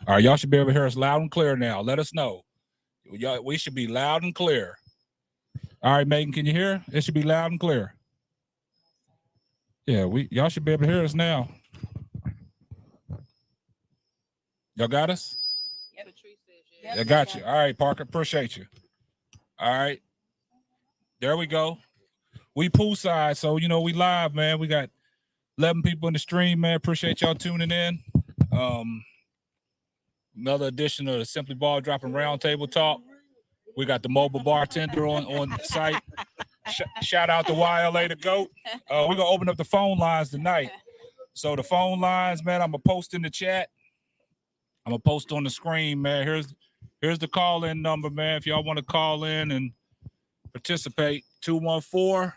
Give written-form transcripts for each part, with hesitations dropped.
All right, y'all should be able to hear us loud and clear now. Let us know. We should be loud and clear. All right, Megan, can you hear? It should be loud and clear. Yeah, y'all should be able to hear us now. Y'all got us? Yeah, Patrice says yes. I got you. All right, Parker, appreciate you. All right. There we go. We poolside, so we live, man. We got 11 people in the stream, man. Appreciate y'all tuning in. Another edition of the Simply Ball Dropping Roundtable Talk. We got the mobile bartender on site. Shout out to YLA the GOAT. We're going to open up the phone lines tonight. So the phone lines, man, I'm going to post in the chat. I'm going to post on the screen, man. Here's the call-in number, man. If y'all want to call in and participate, 214.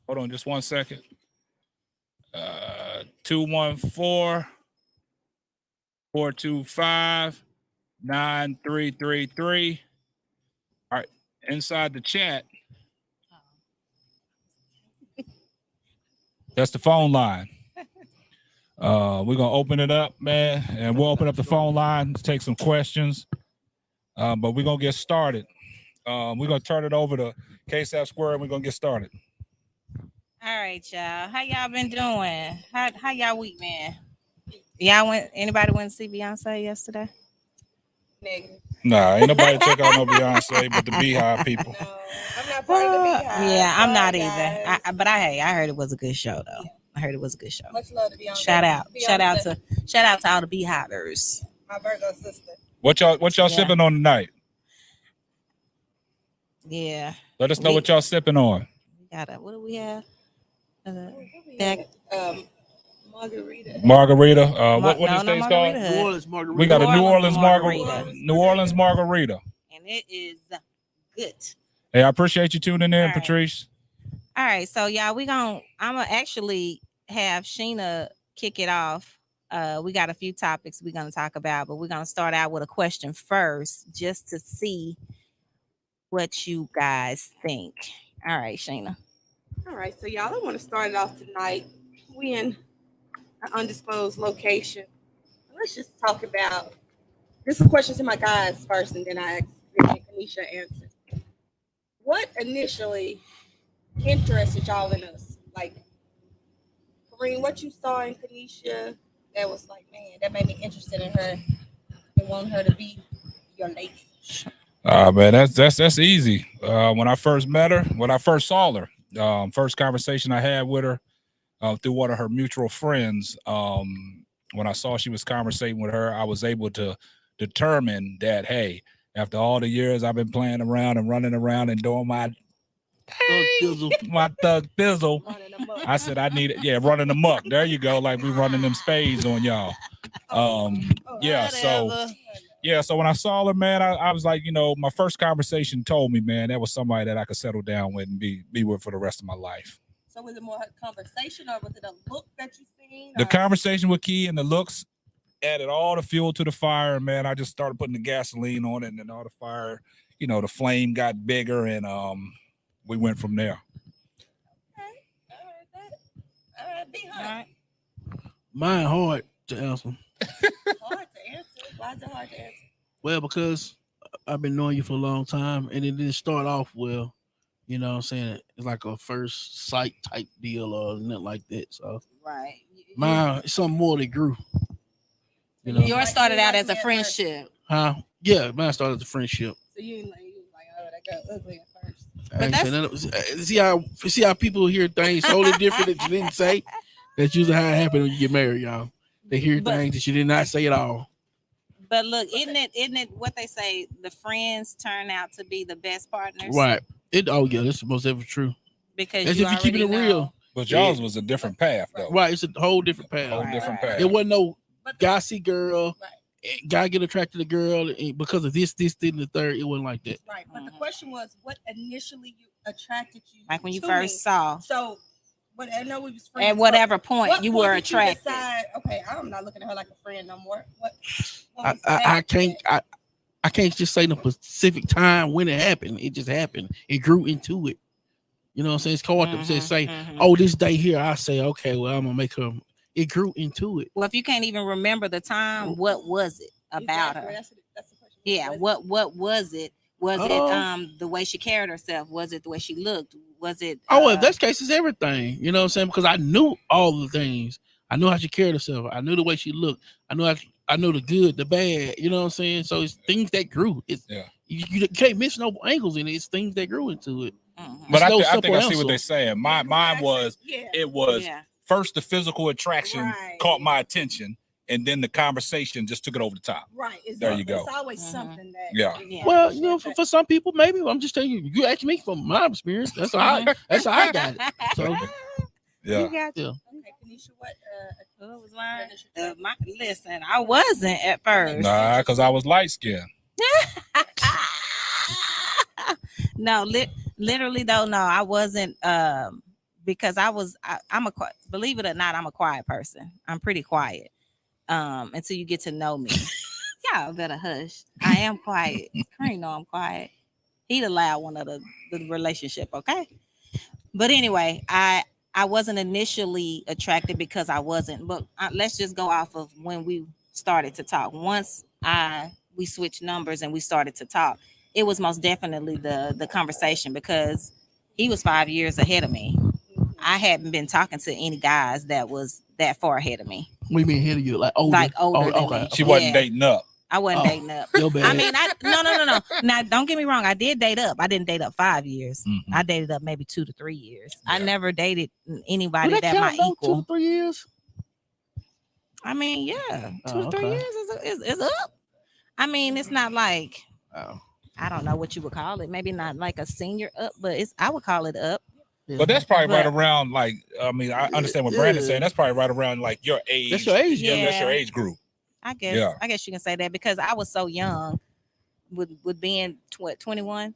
Hold on just 1 second. 214 425 9333. All right, inside the chat. That's the phone line. We're gonna open it up, man, and we'll open up the phone line to take some questions. But we're gonna get started. We're gonna turn it over to KSAP Square and we're gonna get started. All right, y'all. How y'all been doing? How y'all week been? Anybody went to see Beyonce yesterday? Negative. Nah, ain't nobody check out no Beyonce but the Beehive people. No, I'm not part of the Beehive. Yeah, I'm not Sorry, either. guys. I heard it was a good show though. I heard it was a good show. Much love to Beyonce. Shout out to all the Beehivers. My Virgo sister. What y'all sipping on tonight? Yeah. Let us know what y'all sipping on. What do we have? Margarita. Margarita. What this thing's called? New Orleans margarita. We got a New Orleans margarita. New Orleans margarita. And it is good. Hey, I appreciate you tuning in, All right. Patrice. All right, so y'all, I'm gonna actually have Sheena kick it off. We got a few topics we're gonna talk about, but we're gonna start out with a question first, just to see what you guys think. All right, Sheena. All right, so y'all, I want to start it off tonight. We in an undisclosed location. Let's just talk about this. Is a question to my guys first, and then I ask Kanisha answer. What initially interested y'all in us? Like, Kareem, what you saw in Kanisha that was like, man, that made me interested in her and want her to be your lady? Man, that's easy. When I first met her, when I first saw her, first conversation I had with her through one of her mutual friends. When I saw she was conversating with her, I was able to determine that, hey, after all the years I've been playing around and running around and doing my thug thizzle, I said I need it. Yeah, running amok. There you go. Like we running them spades on y'all. Yeah. So when I saw her, man, I was like, my first conversation told me, man, that was somebody that I could settle down with and be with for the rest of my life. So was it more a conversation, or was it a look that you seen? The conversation with Key and the looks added all the fuel to the fire, and man, I just started putting the gasoline on it, and then all the fire, the flame got bigger, and we went from there. Okay. All right, be hard. Mine hard to answer. Hard to answer. Why is it hard to answer? Well, because I've been knowing you for a long time, and it didn't start off well. You know what I'm saying? It's like a first sight type deal or nothing like that. So Right. mine, something more that grew. Yours started out as a friendship. Huh? Yeah, mine started as a friendship. So you was like, oh, that got ugly at first. I ain't saying nothing. See how people hear things totally different that you didn't say? That's usually how it happens when you get married, y'all. They hear things that you did not say at all. But look, isn't it what they say? The friends turn out to be the best partners, Right? That's most ever true. Because as if you're keeping it real. But y'all's was a different path, though. Right, it's a whole different path. Path. It wasn't no guy see girl, guy get attracted to girl because of this, and the third. It wasn't like that. Right, but the question was, what initially attracted you? Like when you first saw. So, but I know we was friends. At whatever point you were attracted. Okay, I'm not looking at her like a friend no more. What I can't just say the specific time when it happened. It just happened. It grew into it. You know what I'm saying? It's hard to say, oh, this day here, I say, okay, well, I'm gonna make her it grew into it. Well, if you can't even remember the time, what was it about Exactly. her? That's the question. Yeah, what was it? Was it the way she carried herself? Was it the way she looked? Was it If that's the case, it's everything. You know what I'm saying? Because I knew all the things. I knew how she carried herself. I knew the way she looked. I knew the good, the bad. You know what I'm saying? So it's things that grew. It's you can't miss no angles in it. It's things that grew into it. But It's no I think simple I see answer. what they're saying. Mine was it was first the physical attraction caught my attention, and then the conversation just took it over the top. Right. There you go. It's always something that. Yeah. Well, you know, for some people, maybe I'm just telling you. You asked me from my experience. That's how I got it. So yeah. You got you. Okay, Kanisha, what was mine? Listen, I wasn't at first. Nah, because I was light skinned. No, literally though, no, I wasn't. Because I'm believe it or not, I'm a quiet person. I'm pretty quiet. Until you get to know me. Y'all better hush. I am quiet. Cream know I'm quiet. He the loud one of the relationship, okay? But anyway, I wasn't initially attracted because I wasn't. But let's just go off of when we started to talk. Once we switched numbers and we started to talk, it was most definitely the conversation because he was 5 years ahead of me. I hadn't been talking to any guys that was that far ahead of me. What do you mean ahead of you? Like older? Like older than me. She wasn't dating up. I wasn't dating up. Your bad. I mean, no. Now, don't get me wrong. I did date up. I didn't date up 5 years. Mhm. I dated up maybe 2 to 3 years. I Yeah. never dated anybody Would that my count, though? equal. 2 to 3 years. I mean, yeah, 2 Oh, to 3 okay. years is up. I mean, it's not like Oh. I don't know what you would call it. Maybe not like a senior up, but I would call it up. Yeah. But that's probably right But- around like I mean I understand what Brandon's saying. That's probably right around like your age. That's your age. Yeah, that's your Yeah. age group. I guess. Yeah. I guess you can say that because I was so young, with being 21.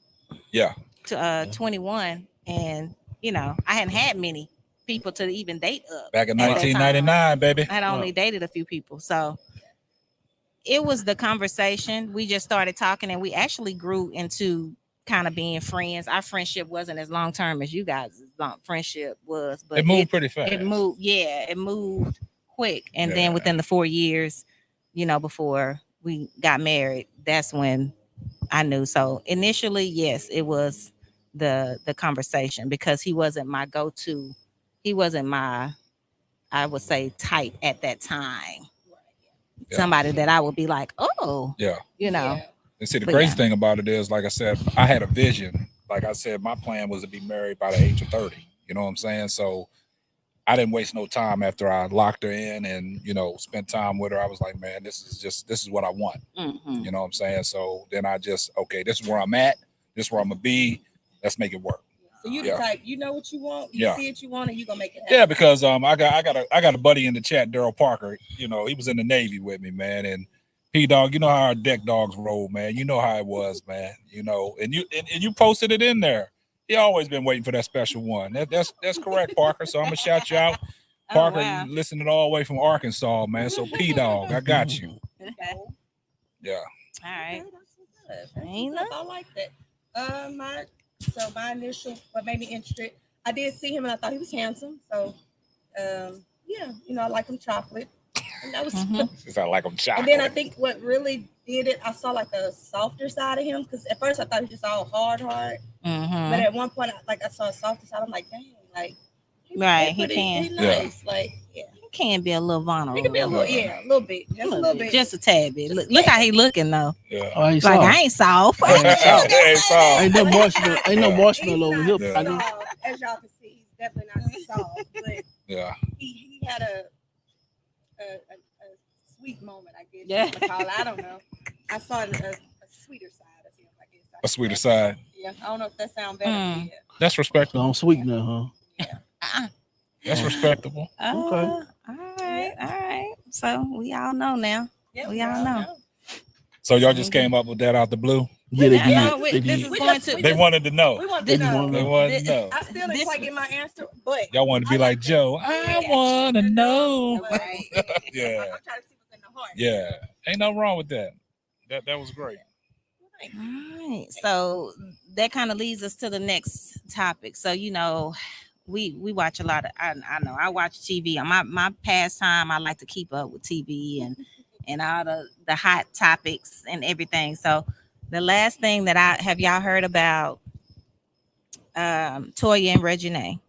Yeah. To 21, and you know I hadn't had many people to even date up. Back in At that 1999, baby. I had only dated a few people, so it was the conversation. We just started talking, and we actually grew into kind of being friends. Our friendship wasn't as long term as you guys' friendship was, but It moved pretty fast. It moved, yeah, it moved quick. And Yeah. then within the 4 years, you know, before we got married, that's when I knew. So initially, yes, it was the conversation because he wasn't my go-to. He wasn't my, I would say, type at that time. Yeah. Somebody that I would be like, oh, Yeah. you know. And see, the But crazy yeah. thing about it is, like I said, I had a vision. Like I said, my plan was to be married by the age of 30. You know what I'm saying? So I didn't waste no time after I locked her in and, you know, spent time with her. I was like, man, this is what I want. Mhm. You know what I'm saying? So then I just, okay, this is where I'm at. This is where I'm going to be. Let's make it work. So you the Yeah. type, you know what you want, you Yeah. see what you want, and you gonna make it happen. Yeah, because I got a buddy in the chat, Daryl Parker. You know, he was in the Navy with me, man. And P-Dog, you know how our deck dogs roll, man. You know how it was, man. You know, and you posted it in there. He always been waiting for that special one. That's correct, Parker. So I'm gonna shout you out. Parker, Oh, wow. listening all the way from Arkansas, man. So P-Dog, I got you. Yeah. All right. Okay, that's what's up. That's Ain't what's up. I like that. My initial, what made me interested, I did see him and I thought he was handsome. So, yeah, you know, I like him chocolate. And that was, Mhm. It's not like I'm chocolate. and then I think what really did it, I saw like a softer side of him because at first I thought he was just all hard. Mhm. But at one point, I saw a softer side. I'm like, dang, like, Right, he pretty- can. He Yeah. nice, like, yeah. He can be a little vulnerable. He can be a little, yeah, a little bit, just a little bit. Just a tad bit. Just a Look how tad. he looking though. Yeah. Oh, I ain't Like soft. I ain't soft. I ain't soft. Hey, so- Ain't no marshmallow. Ain't no Yeah. marshmallow over He's here. not I know. soft, as y'all can see, he's definitely not soft, but Yeah. he had a sweet moment, I guess. Yeah. You wanna call it. I don't know. I saw a sweeter side of him, I guess. A sweeter side. Yeah, I don't know if that sounds better. Mm. Yeah. That's So respectable. I'm sweet now, That's respectable. All right. So we all know now. Yeah, We all know. So y'all just came up with that out the blue. huh? Yeah, they Yeah, did. we- They this did. is going to. We They just- wanted to know. We want They to just know. wanna They know. wanted to know. I still didn't This- quite get my answer, but Y'all want to be I like like Joe. that. I want to know. Right. Yeah. I'm trying to see what's in the heart. Yeah. Ain't nothing wrong with that. That was great. Right. All right. So that kind of leads us to the next topic. So, you know, we watch a lot of. I know I watch TV on my pastime. I like to keep up with TV and all the hot topics and everything. So the last thing that I have y'all heard about Toya and Reginae.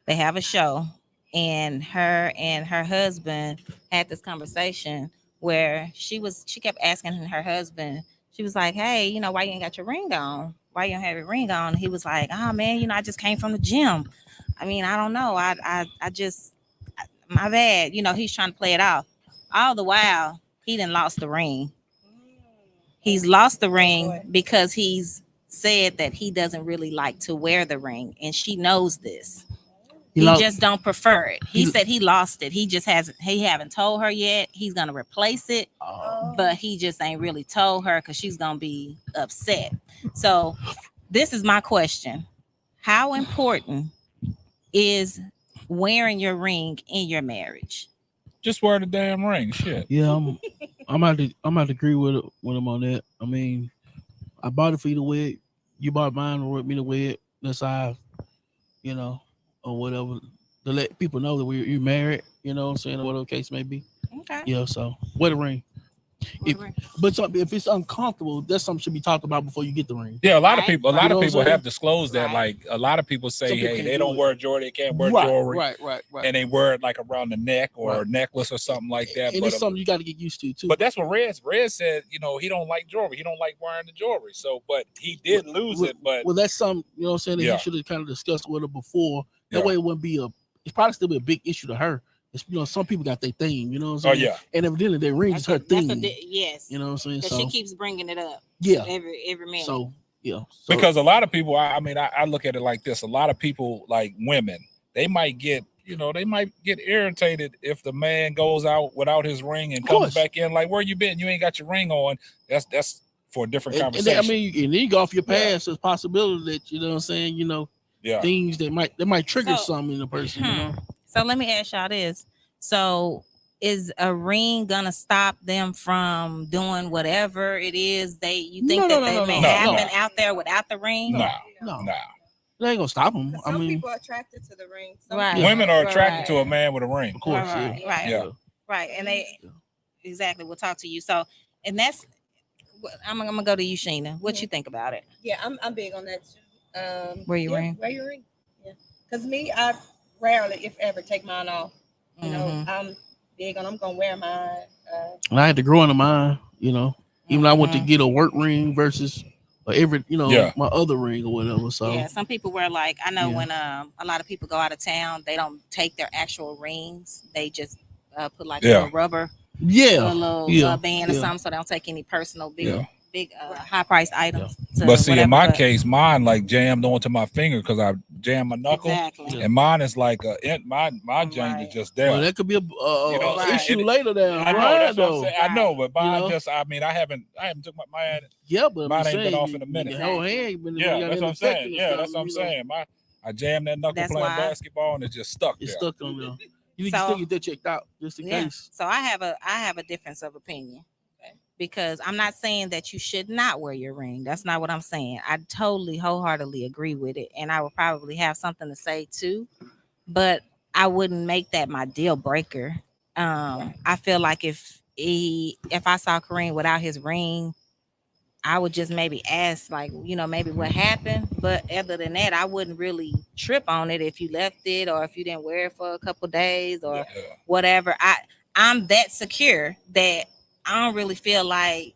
They have a show, and her husband had this conversation where she kept asking her husband. She was like, "Hey, you know, why you ain't got your ring on? Why you don't have your ring on?" And he was like, "Oh man, you know, I just came from the gym. I mean, I don't know. I just my bad. You know, he's trying to play it off. All the while, he done lost the ring. He's lost the ring because he's said that he doesn't really like to wear the ring, and she knows this. He just don't prefer it. He said he lost it. He just haven't told her yet. He's gonna replace it, but he just ain't really told her because she's gonna be upset. So this is my question: how important is wearing your ring in your marriage? Just wear the damn ring. Shit. Yeah, I'm about to agree with him on that. I mean, I bought it for you to wear it. You bought mine for me to wear it. That's how, you know, or whatever, to let people know that you're married. You know what I'm saying, or whatever the case may be. Okay. Yeah, so wear the ring. But if it's uncomfortable, that's something should be talked about before you get the ring. Yeah, a lot of people You know what I'm saying? have disclosed that. Right. Like a lot of people say, Some people hey, can't they do don't it. wear jewelry, they can't wear Right, jewelry, right. and they wear it like around the neck or Right. a necklace or something like that. And But it's something you got to get used to too. but that's what Red said. You know, he don't like jewelry. He don't like wearing the jewelry. So, but he did lose it. But well, that's something, you know what I'm saying, that Yeah. he should have kind of discussed with her before. That Yeah. way it wouldn't be it's probably still be a big issue to her. It's, you know, some people got their thing, you know what I'm oh saying? yeah, And evidently their ring is her thing. Yes. You know what I'm saying? Because So she keeps bringing it up yeah. every minute. So yeah. So, because a lot of people. I mean, I look at it like this. A lot of people, like women, they might get irritated if the man goes out without his ring and Of comes course. back in like, where you been? You ain't got your ring on. That's for a different and conversation. then, I mean, and then you go off your Yeah. past, there's possibility that, you know what I'm saying, you know, yeah. things that might trigger So- something in a person, you know. So let me ask y'all this. So is a ring gonna stop them from doing whatever it is you think No, that no, they may no, happen no. out there without the ring? No, No. no. It ain't gonna stop them. I Some mean, people are attracted to the ring. Some Right. people Women are Right. attracted to a man with a ring. of course, Right, yeah. right. Yeah. Right. And they exactly we'll talk to you. So and that's I'm gonna go to you, Sheena. What you think about it? Yeah, I'm big on that too. Wear your ring? Wear your ring. Yeah. Because me, I rarely, if ever, take mine off. You know, Mhm. I'm big on I'm gonna wear mine. And I had to grow into mine, you know. Even I went to Mhm. get a work ring versus every, you know, Yeah. my other ring or whatever. So Yeah, some people wear like I know Yeah. when a lot of people go out of town, they don't take their actual rings. They just put like a Yeah. little rubber, yeah. a little Yeah. band or Yeah. something, so they don't take any personal big Yeah. high priced items. to But see, whatever, in my but- case, mine like jammed onto my finger because I jammed my knuckle, exactly. Yeah. and mine is like my jank Right. is just there. Well, that could be a know, right. issue later down I the know line, that's what I'm though. saying. I know, but mine You know? just. I mean, I haven't took mine. Yeah, but Mine I'm ain't been saying, off in a minute. Your whole hand been Yeah, got that's what I'm infected saying. or Yeah, that's what I'm something, you know. saying. I jammed that knuckle That's playing why- basketball, and it just stuck It's there. stuck on there. You need So- to still get that checked out just in Yeah. case. So I have a difference of opinion. Okay. Because I'm not saying that you should not wear your ring. That's not what I'm saying. I totally wholeheartedly agree with it. And I would probably have something to say too, but I wouldn't make that my deal breaker. I feel like if I saw Kareem without his ring, I would just maybe ask, like, you know, maybe what happened. But other than that, I wouldn't really trip on it if you left it or if you didn't wear it for a couple days or Yeah. whatever. I'm that secure that I don't really feel like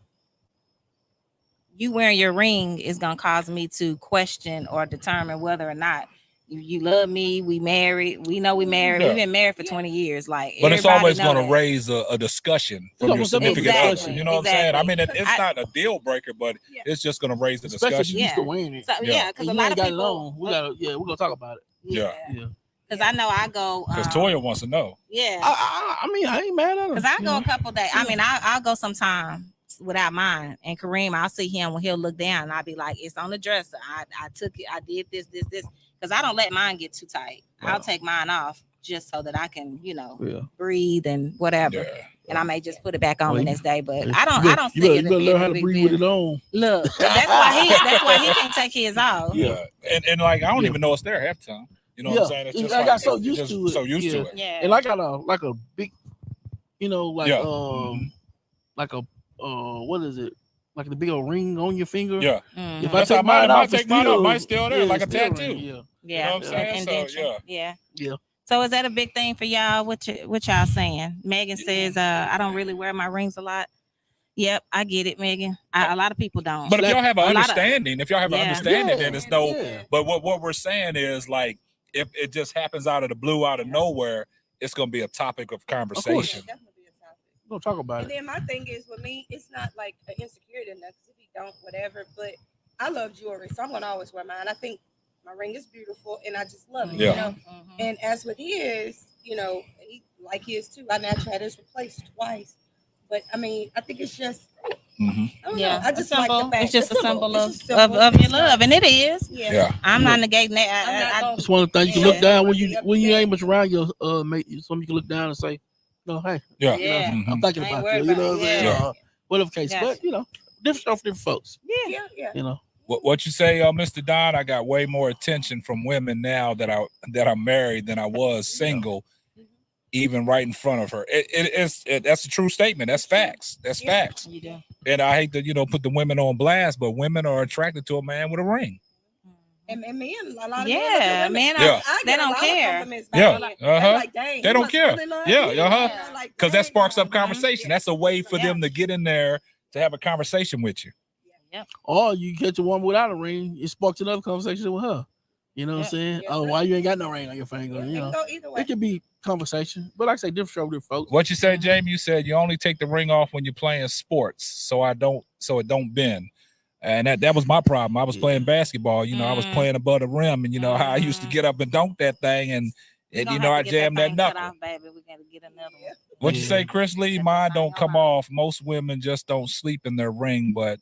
you wearing your ring is gonna cause me to question or determine whether or not you love me. We married. We know we married. Yeah. We've been married for 20 years. Like, But it's everybody always know going to that. raise a discussion from your almost gonna be a significant discussion. other. You know what I'm saying? I mean, Exactly. it's not a deal breaker, but Yeah. it's just going to raise the Especially if discussion. you used to Yeah. wearing it. So Yeah. yeah, because And a you lot ain't of got it people. on. We're gonna talk about it. Yeah. Yeah. Because I know I go. Because Toya wants to know. Yeah. I mean, I ain't mad at her. Because I you go know? a couple days. I mean, I'll go sometime without mine. And Kareem, I'll see him when he'll look down and I'll be like, it's on the dresser. I took it. I did this. Because I don't let mine get too tight. I'll Wow. take mine off just so that I can, Yeah. breathe and whatever. Yeah. And I may just put it back on Well, the you- next day. But You I don't better- see you better, it you as better being learn a how to big breathe with deal. it on. Look, that's why he can't take his off. Yeah. And like, I don't Yeah. even know it's there half the time. You know what I'm saying? It's just I like, got so it's used just to it. so used to it. Yeah. And I got a big, like Yeah. Mhm. like a what is it? Like the big old ring on your finger. Yeah. Mhm. If I That's take how mine might off, take it's mine off. still, Mine's still there, like it's a still tattoo. ring, yeah. Yeah. what I'm saying? So, Indention. yeah. Yeah. So is that a big thing for y'all? What y'all saying? Megan says, I don't really wear my rings a lot. Yep, I get it, Megan. A lot of people don't. But if y'all have an A lot of- understanding, then it's no. Yeah. But what we're saying is, like, if it just happens out of the blue, out of nowhere, it's gonna be a topic of conversation. Definitely be a topic. We'll talk about And it. then my thing is with me, it's not like an insecurity or nothing. If you don't, whatever. But I love jewelry, so I'm gonna always wear mine. I think my ring is beautiful, and I just love it. Yeah. You know. And as with his, he, like his too. I naturally had his replaced twice, but I mean, I think it's just. Mhm. I don't Yeah, know. I just like the fact it's just a symbol of It's just simple. your It's love, not- and it is. Yeah. Yeah. I'm not negating I'm that. not gonna- It's one of the things you can Yeah. look down when you ain't much around your mate. Some you can look down and say, no, hey, Yeah. Yeah. Mhm. I'm thinking I ain't about worried you. You know about what I'm it. saying? Yeah. Whatever case, Gotcha. but different stuff for different folks. Yeah. You know. What you say, Mr. Don? I got way more attention from women now that I'm married than I was single, even right in front of her. That's a true statement. That's facts. That's facts. You do. And I hate to put the women on blast, but women are attracted to a man with a ring. And men, a lot of Yeah, men, Yeah. they don't care. Yeah. Like, Uh-huh. like, dang, They you don't must care. really love Yeah, me. uh-huh. Like, Because that dang, sparks up mhm. conversation. That's a way for them to get in there to have a conversation with you. Or you catch a woman without a ring, it sparks another conversation with her. You know what I'm saying? Yes, Oh, sir. why you ain't got no ring on your finger? It You can know, go either way. it could be conversation, but like I say, different show, different folks. What you said, Jamie? You said you only take the ring off when you're playing sports, so it don't bend. And that was my problem. I was playing basketball. I was playing above the rim, and how I used to get up and dunk that thing, and I jammed that knuckle. Off, baby. We gotta get another one. What you say, Chris Lee? Mine don't come off. Most women just don't sleep in their ring, but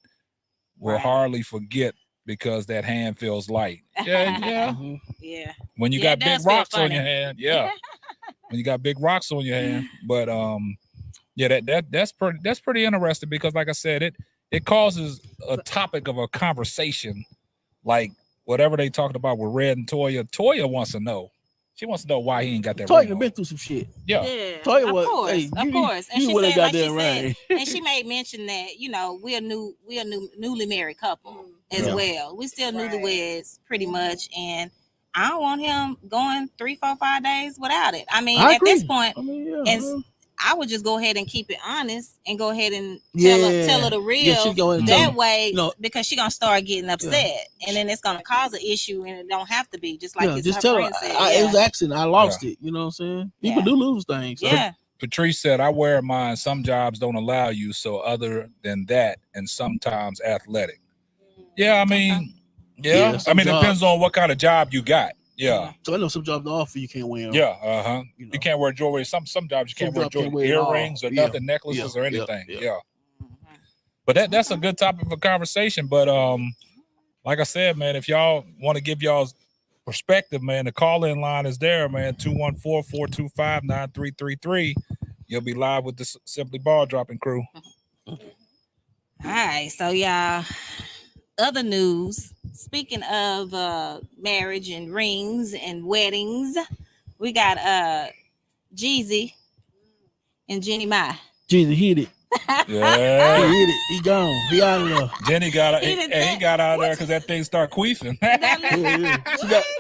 will hardly forget because that hand feels light. Yeah. Yeah. When you Yeah, got it big does feel rocks on funny. your hand, yeah. When you got big rocks on your hand, but that's pretty interesting because, like I said, it causes a topic of a conversation, like whatever they talking about with Red and Toya. Toya wants to know. She wants to know why he ain't got that ring Toya on. been through some shit. Yeah. Tell you of what, course, hey, of you- course. And you she with said, that like she goddamn said, ring. and she made mention that we're a newly married couple as Yeah. well. We still Right. newlyweds pretty much, and I don't want him going 3, 4, 5 days without it. I mean, I at this agree. point, I mean, yeah. and I would just go ahead and keep it honest and go ahead and Yeah. tell her the real. Yeah, she go ahead and tell that her. way, No. because she gonna start getting upset, and then it's gonna cause an issue, and it don't have to be just like yeah, his, just her tell her. friend said. It was Yeah. an accident. I lost it. You know what I'm saying? People Yeah. do lose things. So. Yeah. Patrice said, I wear mine. Some jobs don't allow you. So other than that, and sometimes athletic. Yeah, I mean, Yeah, I some mean, it depends jobs. on what kind of job you got. Yeah. So I know some jobs don't offer you can't wear them. Yeah. Uh-huh. You know. You can't wear jewelry. Some jobs you Some can't wear jobs jewelry. can't wear it all. Earrings or Yeah. nothing, necklaces Yeah. or Yeah. anything. Yeah. Yeah. But that's a good topic for conversation. But like I said, man, if y'all want to give y'all's perspective, man, the call-in line is there, man. 214-425-9333. You'll be live with the Simply Ball Dropping crew. All right, so y'all, other news. Speaking of marriage and rings and weddings, we got Jeezy and Jenny Mai. Jesus hit it. Yeah. He hit it. He gone. He out of there. Jenny got He out. done He got out of there because that thing started queefing. Yeah.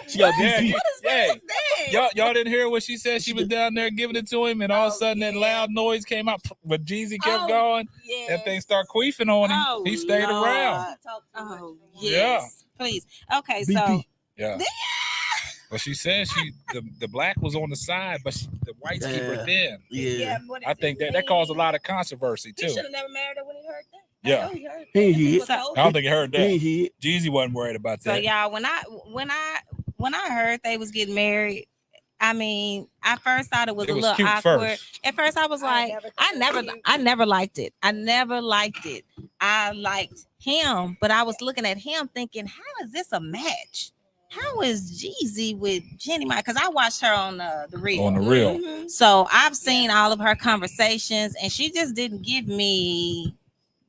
She got Yeah, BP. y'all didn't hear what she said. She was down there giving it to him, and all of a sudden that loud noise came out. But Jeezy kept going. That thing started queefing on him. Oh, He stayed Lord. around. Oh, Yeah. yes. Please. Okay, so BP. Yeah. But she said the black was on the side, but the whites keep her thin. Yeah. I think that caused a lot of controversy He too. should have never married her when he heard that. Yeah. I know he heard He that. hit. was told. I don't think he heard that. He hit. Jeezy wasn't worried about so that. y'all, when I heard they was getting married, I mean, I first thought it was It a was little cute awkward. first. At first, I was I like, never thought I it was never cute. liked it. I never liked it. I liked him, but I was looking at him thinking, how is this a match? How is Jeezy with Jenny Mai? Because I watched her on the Real. On the real. Mhm. So I've seen all of her conversations, and she just didn't give me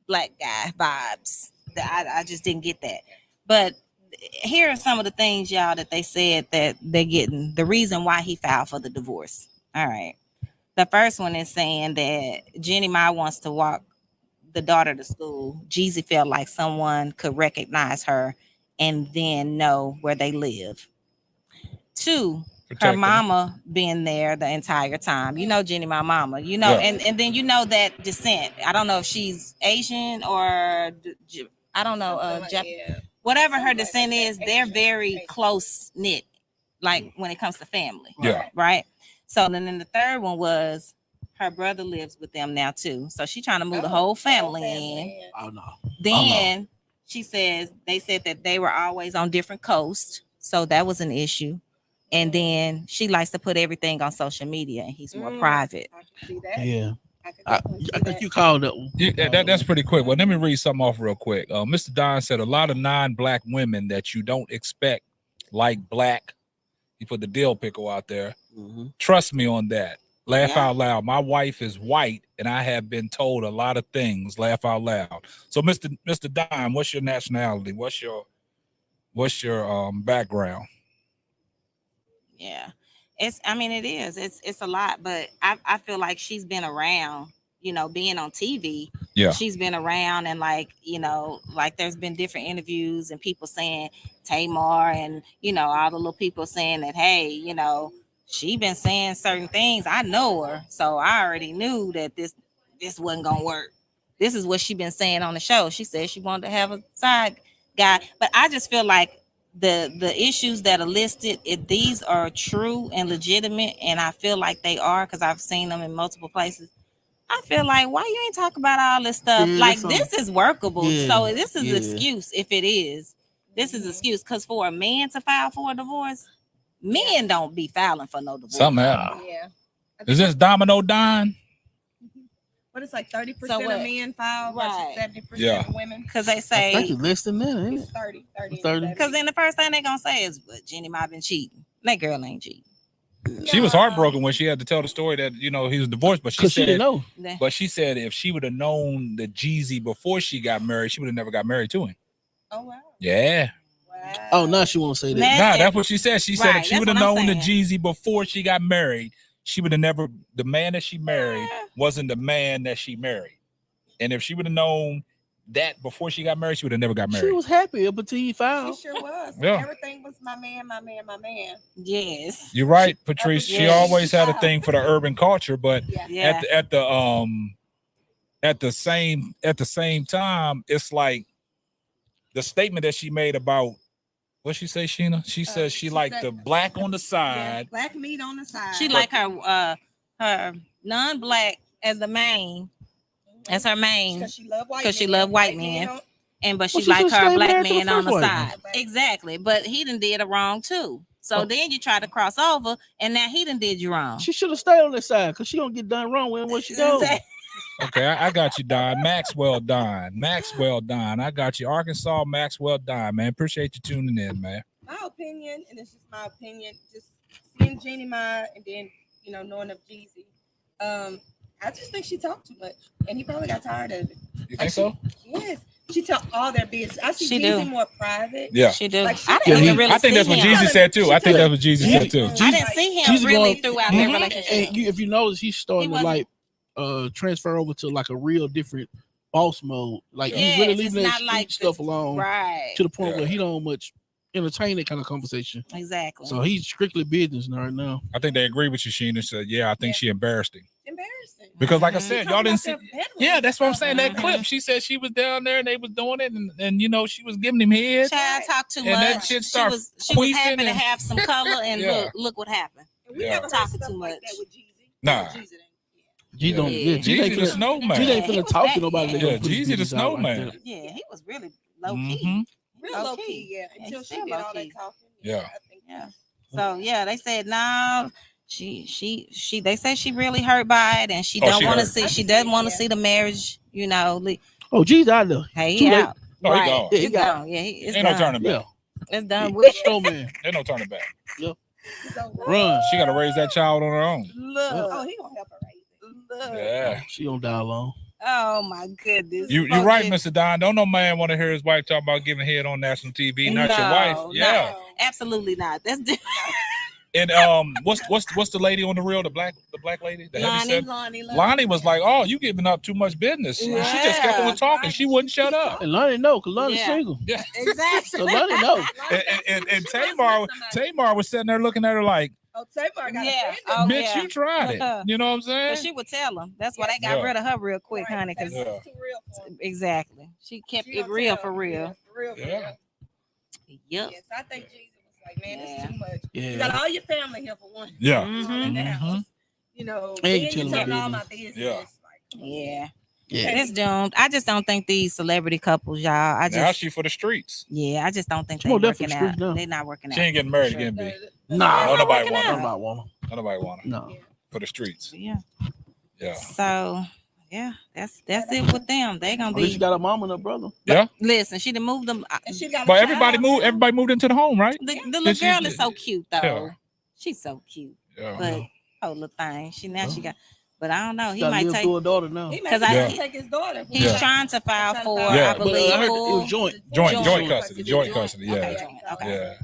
black guy vibes. I just didn't get that. But here are some of the things, y'all, that they said that they're getting the reason why he filed for the divorce. All right. The first one is saying that Jenny Ma wants to walk the daughter to school. Jeezy felt like someone could recognize her and then know where they live. 2, her Protecting mama being there the entire time. You know, Jenny, my mama, you know, Yeah. and then you know that descent. I don't know if she's Asian or I don't know, whatever her descent is, they're very close knit, like when it comes to family. Yeah. Right. So then the third one was her brother lives with them now too. So she's trying to move the whole family in. Oh no. Then she says they said that they were always on different coasts. So that was an issue. And then she likes to put everything on social media and he's more private. I can see that. Yeah. I I think you called that one. Yeah, that's pretty quick. Well, let me read something off real quick. Mr. Don said a lot of non-black women that you don't expect like black. He put the dill pickle out there. Mm-hmm. Trust me on that. Laugh Yeah. out loud. My wife is white, and I have been told a lot of things. Laugh out loud. So, Mr. Don, what's your nationality? What's your background? Yeah. It is. It's a lot, but I feel like she's been around, you know, being on TV. Yeah. She's been around and like, you know, like there's been different interviews and people saying Tamar and, you know, all the little people saying that, hey, you know, she been saying certain things. I know her. So I already knew that this wasn't gonna work. This is what she been saying on the show. She said she wanted to have a side guy, but I just feel like the issues that are listed, if these are true and legitimate, and I feel like they are because I've seen them in multiple places. I feel like why you ain't talk about all this stuff? Yeah, like that's this is workable. Yeah, So this is yeah. excuse if it is. This is excuse because for a man to file for a divorce, men don't be filing for no divorce. Something happened. Yeah. Is this Domino Don? But it's like 30% So what? of men file Right. versus 70% Yeah. of women. Because they I think say it's less than that, ain't It's it? 30. Because then the first thing they gonna say is but Jenny might been cheating. That girl ain't cheating. She was heartbroken when she had to tell the story that, you know, he was divorced, but she Because she didn't said, know. but she said if she would have known the Jeezy before she got married, she would have never got married to him. Oh, wow. Yeah. Wow. Oh, now she won't say that. That's That's what she said. She said if Right, she that's would have what I'm known the saying. Jeezy before she got married, she would have never, the man that she married wasn't the man that she married. And if she would have known that before she got married, she would have never got She married. was happy up until he She filed. sure was. Yeah. Everything was my man. Yes. You're right, Patrice. She Yes. always had a thing for the urban culture, but Yeah. Yeah. at the same time, it's like the statement that she made about what she say, Sheena. She said she liked the black on the side. Black meat on the side. She like her non-black as the main, as her main, because she loved white because she men. loved white men men. don't- and but Well, she she like should've her stayed black married to the man on the first wife. side. Exactly. But he done did it wrong too. So Oh. then you try to cross over, and now he done did you wrong. She should have stayed on that side because she don't get done wrong when she goes. Okay, I got you, Don. Maxwell Don. I got you. Arkansas Maxwell Don, man. Appreciate you tuning in, man. My opinion, and it's just my opinion, just seeing Jeannie Ma and then, you know, knowing of Jeezy. I just think she talked too much. And he probably got tired of it. You think so? Yes. She tell all their business. I see She Jeezy do. more private. Yeah. She do. Like, she I did. didn't Yeah, even really I think see that's what him. Jeezy said too. I think that's what Jeezy Yeah. said too. I didn't see him Jeezy really going- throughout Mhm. their And relationship. if you notice, he's starting He to wasn't- like transfer over to like a real different boss mode. Like Yes, he's really it's leaving that not street like stuff the- alone Right. to the point Yeah. where he don't much entertain that kind of conversation. Exactly. So he's strictly business right now. I think they agree with you, Sheena. Said, yeah, I think she embarrassed him. Embarrassing. Because like I Mhm. said, Talking y'all didn't about see. their bedroom Yeah, that's what I'm saying. That Mhm. clip, she said she was down there and they was doing it, and you know she was giving him head. Child talked too And that much. shit She start was happy queefing to and- have some color, and Yeah. look what happened. And we Yeah. never heard Talking stuff too like much. that with Jeezy. Nah. Jeezy ain't- G don't. Yeah. Yeah, G Jeezy ain't the finna. snowman. G ain't Yeah, he finna was talk back to nobody. then. that Yeah, gonna put his Jeezy the business out like snowman. that. Yeah, he was really low key. Mhm. Real low key, yeah. Yeah, Until he's she still did all low-key. that talking. Yeah. I think Yeah. So yeah, they said no. She they say she really hurt by it, and she Oh, don't she want to hurt. see. I She can doesn't see, want to yeah. see the marriage. You know, Oh, G's out there. hey, Too he late. out. Oh, he Right. gone. Yeah, he It's got. gone. Yeah, it's Ain't no done. turning back. Yeah, It's done with. snowman. Ain't no turning back. so. Run. She got to raise that child on her own. Look. Oh, he gonna help her raise it. Look. Yeah. She don't die alone. Oh my goodness. You're right, Mr. Don. Don't no man want to hear his wife talk about giving head on national TV. Not your wife. Yeah. No, absolutely not. That's different. And what's the lady on the reel? The black lady. The heavyset? Lonnie. Lonnie was like, "Oh, you giving up too much business." She just kept on talking. She wouldn't shut up. And Lonnie know, cause Lonnie's single. Yeah. Exactly. So Lonnie know. And Tamar was sitting there looking at her like, Oh, Tamar got Yeah. a Oh, "Bitch, yeah. you tried it." You know what I'm saying? But she would tell him. That's why they got rid of her real quick, honey. Cause Yeah. too real for him. exactly, she kept She it don't real tell. for real. Yeah, for real. Yeah. Yep. Yes, I think Jesus was like, man, this is too much. You Yeah. got all your family here for one. Yeah. All in the Mhm. house. You know, And then you you tell telling them all my my business. Yeah. Like, Yeah. Yeah. It's doomed. I just don't think these celebrity couples, y'all. I Now just she for the streets. I just don't think She they're more left for working the out. streets now. They're not working She out. ain't getting married Sure. again, B. Nah, Don't nobody working want out. her. Nobody want her. Don't nobody want her. No. For the streets. Yeah. Yeah. So yeah, that's it with them. They gonna At least be. you got a mom and a brother. Yeah. Listen, she done moved them. And she got a But everybody child. moved into the home, right? The little she- girl is so cute though. Yeah. She's so cute. Yeah. But oh little thing, she got. But I don't know. He Got might live take. through a daughter now. He might 'Cause I- take his daughter. He's Yeah. trying to file for, Yeah. I But, believe. I heard it full- was joint. Joint custody. Joint custody. Yeah. Okay, okay.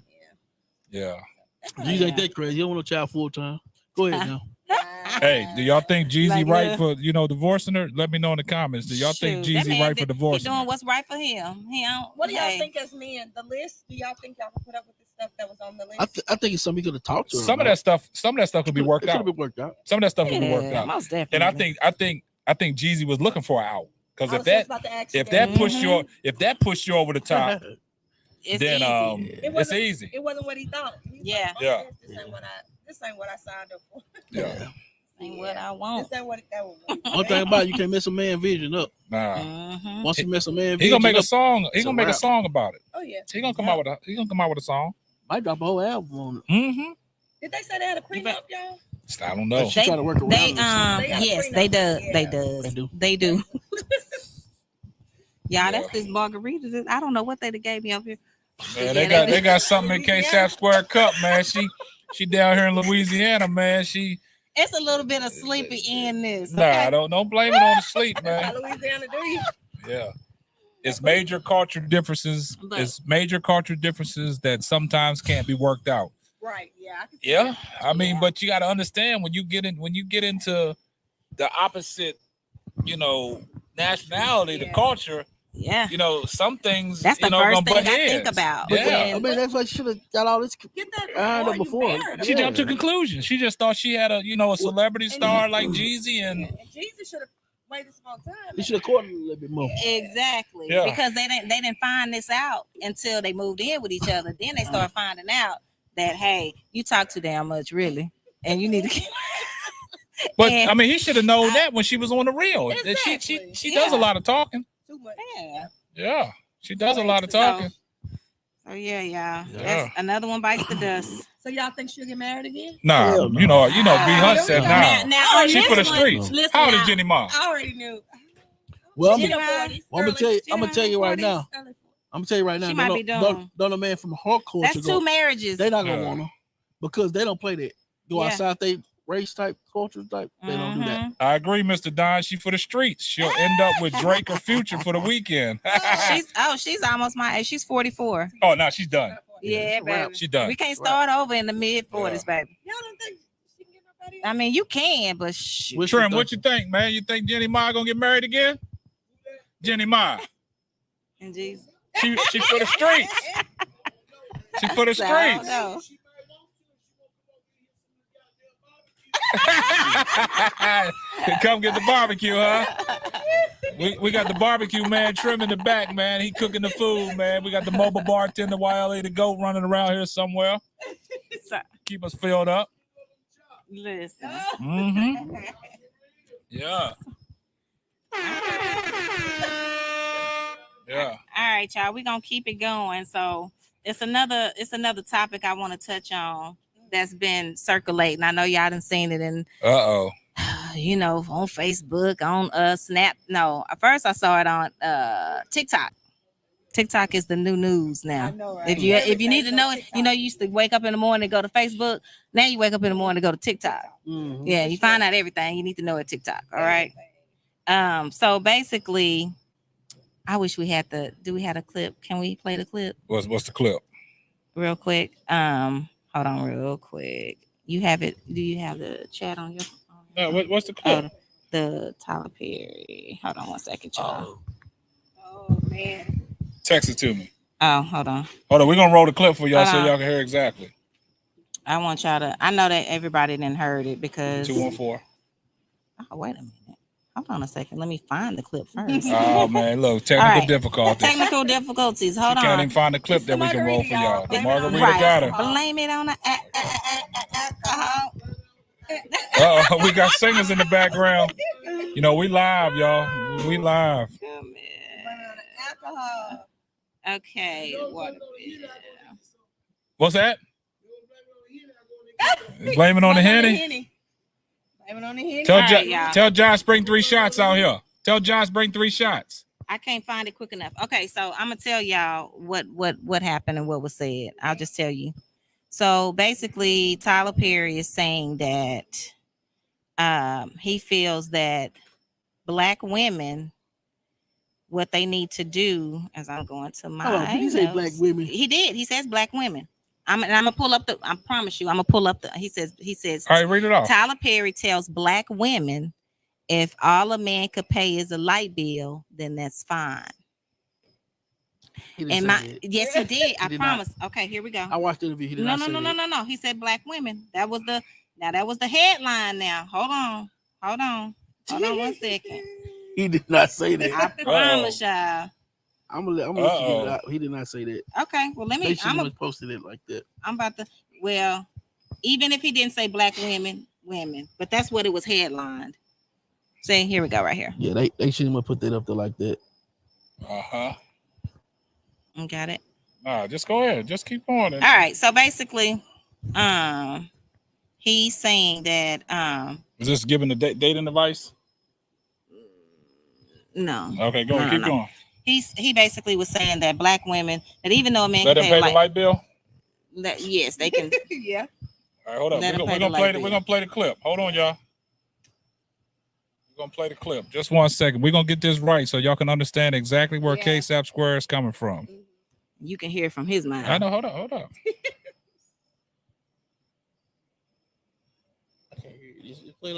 Yeah. Jeezy ain't that crazy. You don't want no child full time. Go ahead now. Hey, do y'all think Jeezy Like, right for divorcing her? Let me know in the comments. Do y'all think Shoot, that Jeezy man right for He divorcing doing her? what's right for him. He don't. What do y'all hey. think as men? The list? Do y'all think y'all can put up with the stuff that was on the list? I think it's something you could have talked to her Some of about. that stuff could be worked It could out. have been worked out. Some of that stuff could be worked Yeah, out. most And definitely. I think Jeezy was looking for an out. Because I if was just that about to ask you if that Mhm. pushed you over the top, It's then easy. It it's wasn't- easy. it wasn't what he thought. He was Yeah. like, "Oh, Yeah. This ain't what I signed up for. Yeah. Ain't what I want. This ain't what that was. One thing about it, you can't mess a man vision up. Nah. Mhm. Once you mess a man He vision gonna make a up, song. He It's gonna a make a wrap. song about it. Oh yeah. He gonna come out with a song. might drop a whole album on it. Mm-hmm. Did they say they had a prenup, y'all? I don't know. She try to work around They it or something. They got yes, prenup. they do. Yeah. They does. They do. They do. Yeah. That's this margarita. I don't know what they gave me up here. Man, Yeah, they got something in K-Sap Square Cup, man. She down here in Louisiana, man. It's a little bit of sleepy in this. Nah, Okay? don't blame it on the sleep, How man. Louisiana do you? Yeah. It's major culture differences. But- It's major culture differences that sometimes can't be worked out. Right. Yeah. I can see Yeah. that. I mean, Yeah. but you gotta understand when you get into the opposite, nationality, the Yeah. culture, Yeah. some things That's the gonna first butt thing I think heads. about. But Yeah. I mean, that's why she should have got all this. Get that I know before. married. She Yeah. jumped to conclusions. She just thought she had a celebrity star like Jeezy and And Jesus should have waited some more time. He should have courted a little bit more. Exactly. Yeah. Because they didn't find this out until they moved in with each other. Then they start finding out that hey, you talk too damn much, really, and you need to. But And- I mean, he should have known that when she was on the reel. That She Exactly. does a Yeah. lot of talking. Too much. Yeah. Yeah, she does a lot of talking. So yeah, y'all. Yeah. That's another one bites the dust. So y'all think she'll get married again? Nah, Hell no. B Hunt said Now- nah. on She this for the one, streets. listen How old is now. Jenny Ma? I already knew. Well, Jenny I'm Ma- gonna tell you right now. She might be done. Don't a man from hard culture That's go. two marriages. They not gonna Yeah. want her because they don't play that. Go Yeah. outside, they race type culture type. They don't do that. Mhm. I agree, Mr. Don. She for the streets. She'll end up with Drake or Future for the weekend. She's almost my age. She's 44. Oh no, she's done. Yeah, it's a wrap. baby. She done. We can't start over in the mid 40s, baby. Y'all don't think she can get nobody? I mean, you can, but shoot. What's Trim, your what you think, man? You think Jenny Ma gonna get married again? Jenny Ma. And Jesus. She for the streets. She for the So, I don't streets. know. Come get the barbecue, huh? We got the barbecue man Trim in the back, man. He cooking the food, man. We got the mobile bartender YLA the goat running around here somewhere. So, Keep us filled up. listen. Mm-hmm. Yeah. Yeah. All right, y'all. We're gonna keep it going. So it's another topic I want to touch on that's been circulating. I know y'all done seen it in Uh-oh. on Facebook, on Snap. No, at first I saw it on TikTok. TikTok is the new news now. I know, right? If you need to know it, you used to wake up in the morning and go to Facebook. Now you wake up in the morning and go to TikTok. Mhm. Yeah, you find out everything you need to know at TikTok. All right. So basically, I wish we had do we have a clip? Can we play the clip What's the clip? real quick? Hold on real quick. You have it. Do you have the chat on your phone? No, what's the clip? The Tyler Perry. Hold on one second, y'all. Oh man. Text it to me. Oh, hold on. Hold on, we're gonna roll the clip for y'all Hold so on. y'all can hear exactly. I want y'all to. I know that everybody didn't heard it because. 214. Oh, wait a minute. Hold on a second. Let me find the clip first. Oh man, look, technical right. difficulties. Technical difficulties. Hold She can't on. even find the clip It's that the we can roll for y'all. margarita, The y'all. margarita Right. got her. Blame it on the alcohol. We got singers in the background. You know, we live, y'all. We live. Come here. Alcohol. Okay. What? What's that? Blame it on the Henny. Blame it on the Henny. Tell, All right, y'all. tell Josh bring 3 shots out here. Tell Josh bring 3 shots. I can't find it quick enough. Okay, so I'm gonna tell y'all what happened and what was said. I'll just tell you. So basically, Tyler Perry is saying that he feels that Black women, what they need to do, as I'm going to my Hold on, did he say notes- Black women? He did. He says Black women. I'm gonna pull up I promise you, I'm gonna pull up he says All right, read it off. Tyler Perry tells Black women, if all a man could pay is a light bill, then that's fine. He didn't And say that. yes, he did. I did promise. Okay, here we go. I watched the interview. He did No. not say that. He said Black women. That was the headline. Now, hold on 1 second. He did not say that. I promise y'all. I'm gonna let you get it out. He did not say that. Okay, well let They me. shouldn't have posted it like that. I'm about to. Well, even if he didn't say Black women, but that's what it was headlined. Say, here we go, right here. Yeah, they shouldn't have put that up there like that. Got it. Nah, just go ahead. Just keep on it. All right. So basically, he's saying that Is this giving the dating advice? no. Okay, go on. Keep going. He basically was saying that Black women, that even though a man Let can them pay the like, light bill. yes, they can. Yeah. All right, hold up. Let We're him pay gonna the play light the, we're bill. gonna play the clip. Hold on, y'all. We're gonna play the clip. Just 1 second. We're gonna get this right so y'all can understand exactly where Yeah. KSAP Square is coming from. You can hear from his mouth. I know. Hold up. We're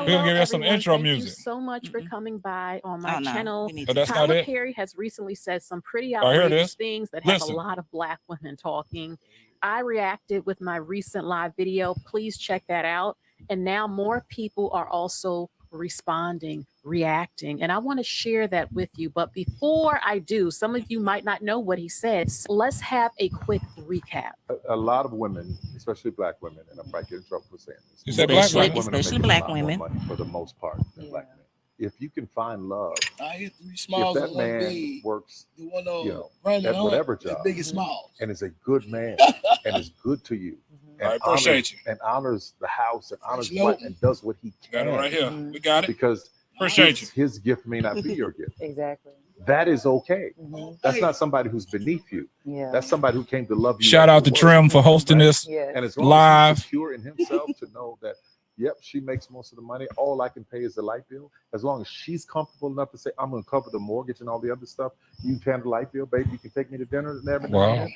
gonna give you some intro music. Thank you so much for coming by on my Oh, no. channel. We need Oh, to- that's not Tyler it. Perry has recently said some pretty Oh, here it outrageous is. things that Listen. have a lot of Black women talking. I reacted with my recent live video. Please check that out. And now more people are also responding, reacting. And I want to share that with you. But before I do, some of you might not know what he said. So let's have a quick recap. A lot of women, especially Black women, and I'm probably getting in trouble for saying this. You said Black Especially- women. are especially making a Black lot more women. money for the most part than Black men. If you can find love, I hit 3 if smiles that and 1 man big. works The one on you know, Brandon at Hunt, whatever that job. biggest smiles. and is a good man and is good to you, and I appreciate honors, you. and honors the house and honors Fresh what milk. and does what he Got can, it right here. We got it. because Appreciate you. his gift may not be your gift. Exactly. That is okay. Mhm. That's not somebody who's beneath you. Yeah. That's somebody who came to love you. Shout as out you to were. Trim for hosting this. Yes. And as long as Live. he's secure in himself to know that, yep, she makes most of the money. All I can pay is the light bill. As long as she's comfortable enough to say, I'm going to cover the mortgage and all the other stuff. You can handle the light bill, baby. You can take me to dinner and everything. Wow.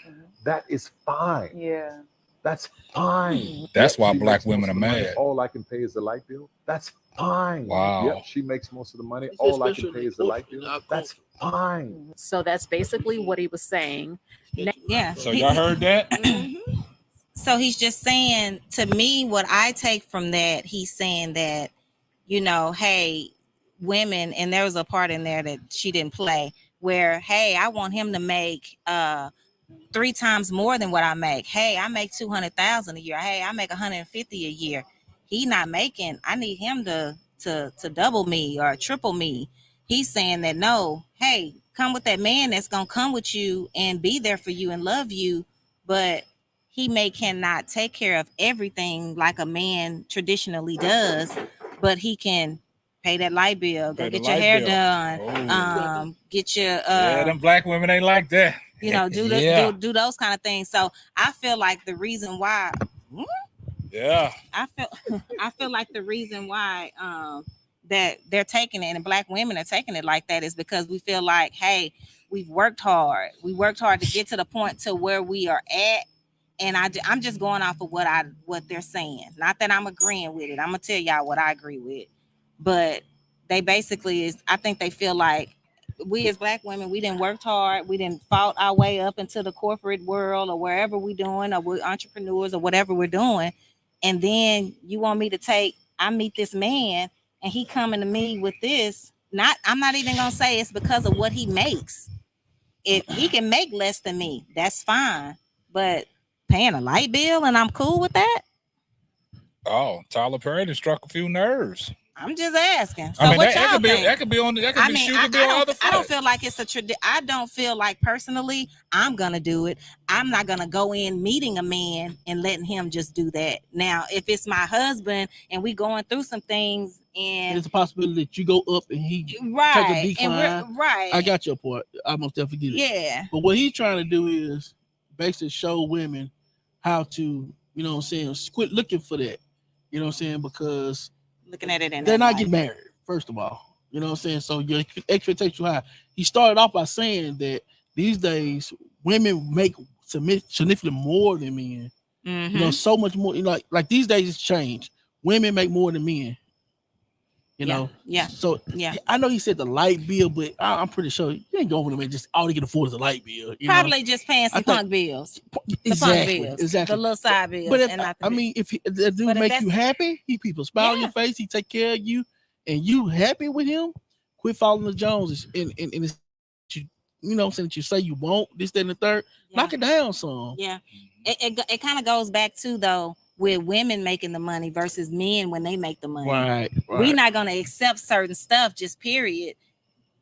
That is fine. Yeah. That's fine. That's Yep, why she Black makes women most are of the money. mad. All I can pay is the light bill. That's fine. Wow. Yep, she makes most of the money. It's All I especially can pay is the light culture, bill. our That's culture. fine. So that's basically what he was saying. Yeah. So y'all heard that? So he's just saying, to me, what I take from that, he's saying that, you know, hey, women, and there was a part in there that she didn't play where, hey, I want him to make 3 times more than what I make. Hey, I make 200,000 a year. Hey, I make 150 a year. He not making. I need him to double me or triple me. He's saying that no, hey, come with that man that's gonna come with you and be there for you and love you, but he cannot take care of everything like a man traditionally does, but he can pay that light bill, go Pay the get your light hair bill. done, Oh. get your Yeah, them Black women ain't like that. you know, do Yeah. do those kind of things. So I feel like the reason why Yeah. I feel like the reason why that they're taking it and black women are taking it like that is because we feel like, hey, we've worked hard. We worked hard to get to the point to where we are at. And I'm just going off of what they're saying. Not that I'm agreeing with it. I'm gonna tell y'all what I agree with. But they basically I think they feel like we as black women, we didn't work hard, we didn't fought our way up into the corporate world or wherever we're doing, or we're entrepreneurs or whatever we're doing. And then you want me to I meet this man and he coming to me with this. I'm not even gonna say it's because of what he makes. If he can make less than me, that's fine. But paying a light bill and I'm cool with that. Oh, Tyler Perry just struck a few nerves. I'm just asking. So I mean, what that y'all could be think? that could be on that could I be mean, shoe could be on the other I don't foot. feel like it's a tradition. I don't feel like personally I'm gonna do it. I'm not gonna go in meeting a man and letting him just do that. Now, if it's my husband and we going through some things and There's a possibility that you go up and he right, take a and decline. we're right. I got your part. I most definitely get it. Yeah. But what he's trying to do is basically show women how to, you know what I'm saying, quit looking for that. You know what I'm saying? Because Looking at it in they're that not light. getting married, first of all. You know what I'm saying? So your expectation high. He started off by saying that these days women make significantly more than men. Mhm. You know, so much more. You know, like these days it's changed. Women make more than men. You know, Yeah. So Yeah. I know he said the light bill, but I'm pretty sure you ain't going to just all they can afford is a light bill. You Probably just paying some I think- punk bills. know? The punk bills. Exactly. The little side bills. But if, and not the I big- mean, if the dude But if make that's- you happy, he people smile on Yeah. your face, he take care of you, and you happy with him, quit following the Joneses. And it's you know what I'm saying, that you say you won't, this, that, and the third, Yeah. knock it down some. Yeah. It kind of goes back to though with women making the money versus men when they make the money. Right. We're not gonna accept certain stuff, just period.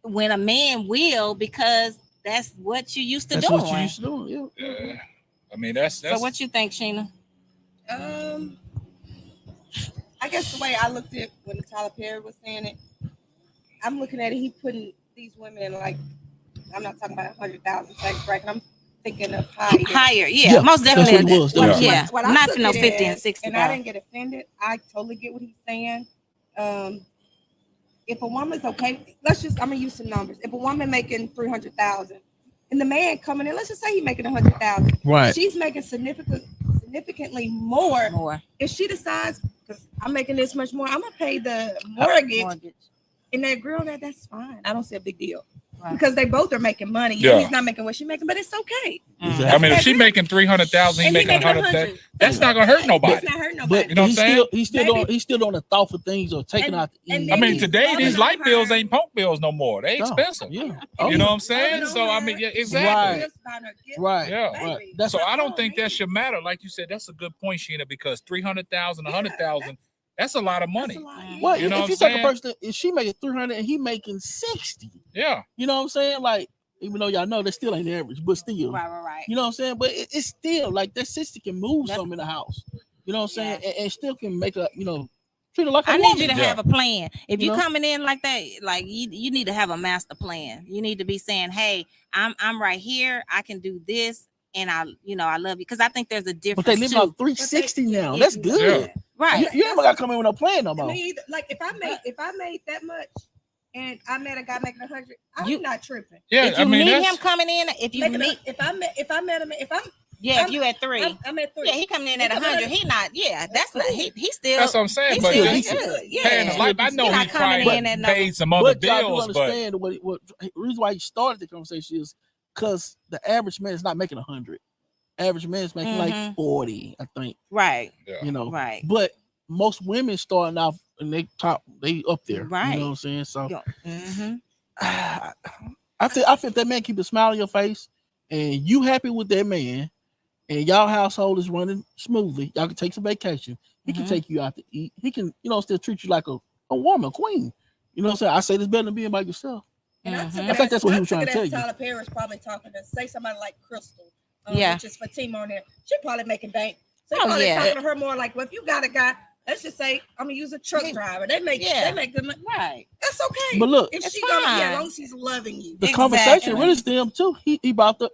When a man will, because that's what you used to That's doing. what you used to do. Yeah. Yeah. I mean, that's So what you think, Sheena? I guess the way I looked at when Tyler Perry was saying it, I'm looking at it. He putting these women in like, I'm not talking about 100,000 tax bracket. I'm thinking of higher. Yeah, most that's what definitely. it was. That's Yeah, What I not took for no it 50 and as, 60. and I didn't get offended. I totally get what he's saying. If a woman's okay, I'm gonna use some numbers. If a woman making 300,000 and the man coming in, let's just say he's making 100,000, Right. she's making significantly more. More If she decides, because I'm making this much more, I'm gonna pay the mortgage and they agree on that, that's fine. I don't see a big deal. Right. Because they both are making money. Yeah. He's not making what she's making, but it's okay. Exactly. I mean, if she making 300,000, he And he making making 100,000. That's not gonna hurt nobody. It's not hurting nobody. But You know what I'm saying? he's still doing the thoughtful things or taking And- out the and easy I mean, he's things. today falling these on light bills her. ain't punk bills no more. They No. expensive. Yeah. You know what I'm Falling saying? on So I her. mean, yeah, exactly. Right. Yeah. Right. That's So what I don't think that should matter. Like you said, that's a good point, Sheena, because 300,000, 100,000, that's a lot of money. Well, You know if what you I'm take a saying? person, if she making 300 and he making 60, Yeah. you know what I'm saying? Like, even though y'all know that still ain't average, but still, Right. you know what I'm saying? But it's still like that 60 can move That's- some in the house, you know what I'm saying? Yeah. And still can make a, treat her like a I woman. need you to Yeah. have a plan. If You you know? coming in like that, like you need to have a master plan. You need to be saying, "Hey, I'm right here. I can do this, and I love you." Because I think there's a But difference they live too. off 360 now. If That's you- good. Right. You ain't gotta come in with no plan no I more. mean, either, like if I made that much and I met a guy making 100, I'm You- not tripping. Yeah. If I you mean, meet that's him coming in, if you meet, If I met him, if if you at 3, I'm at 3. yeah, he coming in at He coming 100. He not, yeah, that's not. He still. that's what I'm saying. He's But still just good. paying the Yeah. light, I know He he not coming probably in at no- paid some other But y'all do bills, but understand what reason why he started the conversation is because the average man is not making 100. Average man is making like Mhm. 40, I think. Right. yeah. You know, Right. but most women starting off and they up there. Right. You know what I'm saying? So Mm-hmm. I feel that man keep a smile on your face and you happy with that man and y'all household is running smoothly. Y'all can take some vacation. He can Mhm. take you out to eat. He can, still treat you like a woman, queen. You know what I'm saying? I say this better than being by yourself. And Mhm. I think that's what he was trying to tell you. Tyler Perry was probably talking to say somebody like Crystal, Yeah. which is Fatima on there. She probably making bank. So Oh, probably yeah. talking to her more like, well, if you got a guy, let's just say I'm gonna use a truck driver. They make good money. Right. That's okay. But look, if It's she gonna, fine. as long as he's loving you. the Exactly. conversation really stemmed too. He brought the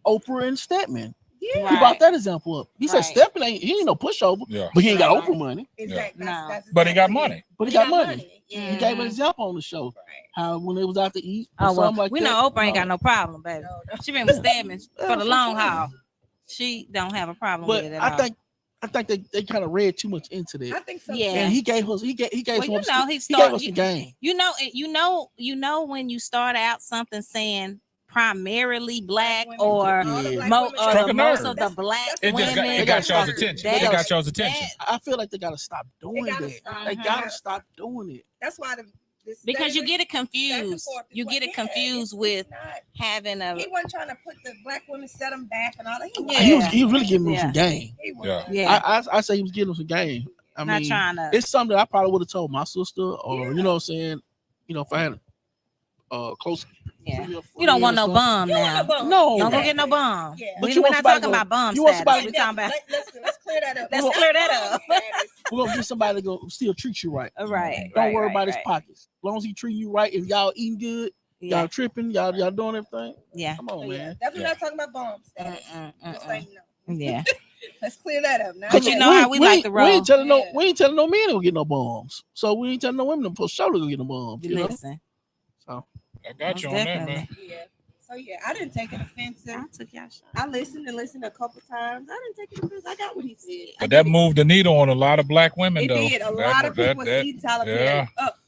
Oprah and Stedman. Yeah, He brought that example up. He said Right. Stephen ain't no pushover, Yeah. but he ain't got Right. Oprah money. exactly. No. But he got exactly it. money. But he got money. Yeah. He gave an Mhm. example on the show Right. how when they was out to eat or Oh well, something like we that. know Oprah ain't got no problem, baby. No. She been with Stedman Yeah, for the for long sure. haul. She don't have a problem But with it at I all. think they kind of read too much into I that. think so. Yeah. And he gave us he gave Well, some you know, he he gave started. us some game. You know when you start out something saying primarily black women, or all the black mo- women or Struck the a most nerve. of the black It just got, women. it got y'all's That- attention. that- It got y'all's attention. I feel like they gotta stop doing gotta that. stop. They Mhm. gotta stop doing it. That's why this Because you slavery get it back and confused. forth is You what- get it yeah, confused it's with not- having a He wasn't trying to put the black women set them back and all that. Yeah. He was really giving them Yeah. some game. He was. Yeah. yeah, I say he was giving them some game. I not mean, trying to. it's something that I probably would have told my sister, or Yeah. you know what I'm saying, if I had close. Yeah, friend you don't want or no something. bum You want now. a bum. No. Don't go get no bum. Yeah. But We, you we're want not somebody talking to- about bum you want status. somebody We're to- talking about Let's clear that up. Let's That's clear not that bum up. status. We're gonna get somebody to go still treat you right. right. Don't right, worry right, about his right. pockets. As long as he treat you right, if y'all eating good, Yeah, y'all tripping, y'all doing everything. yeah. Come on, Yeah, man. definitely not talking about bum status. Mm-mm, Just mm-mm. saying no. Yeah, Let's clear that up now. But you know how we like to We ain't roll. telling Yeah. we ain't telling no men to go get no bombs. So we ain't telling no women to for sure to go get no bombs. You know? listen. So I got Most you on that, definitely. man. Yeah. So yeah, I didn't take it offensive. I took y'all shot. I listened a couple times. I didn't take it offensive. I got what he said. But that moved the needle on a lot of black women, It though. did. A lot of people was eating Tyler Perry yeah. up.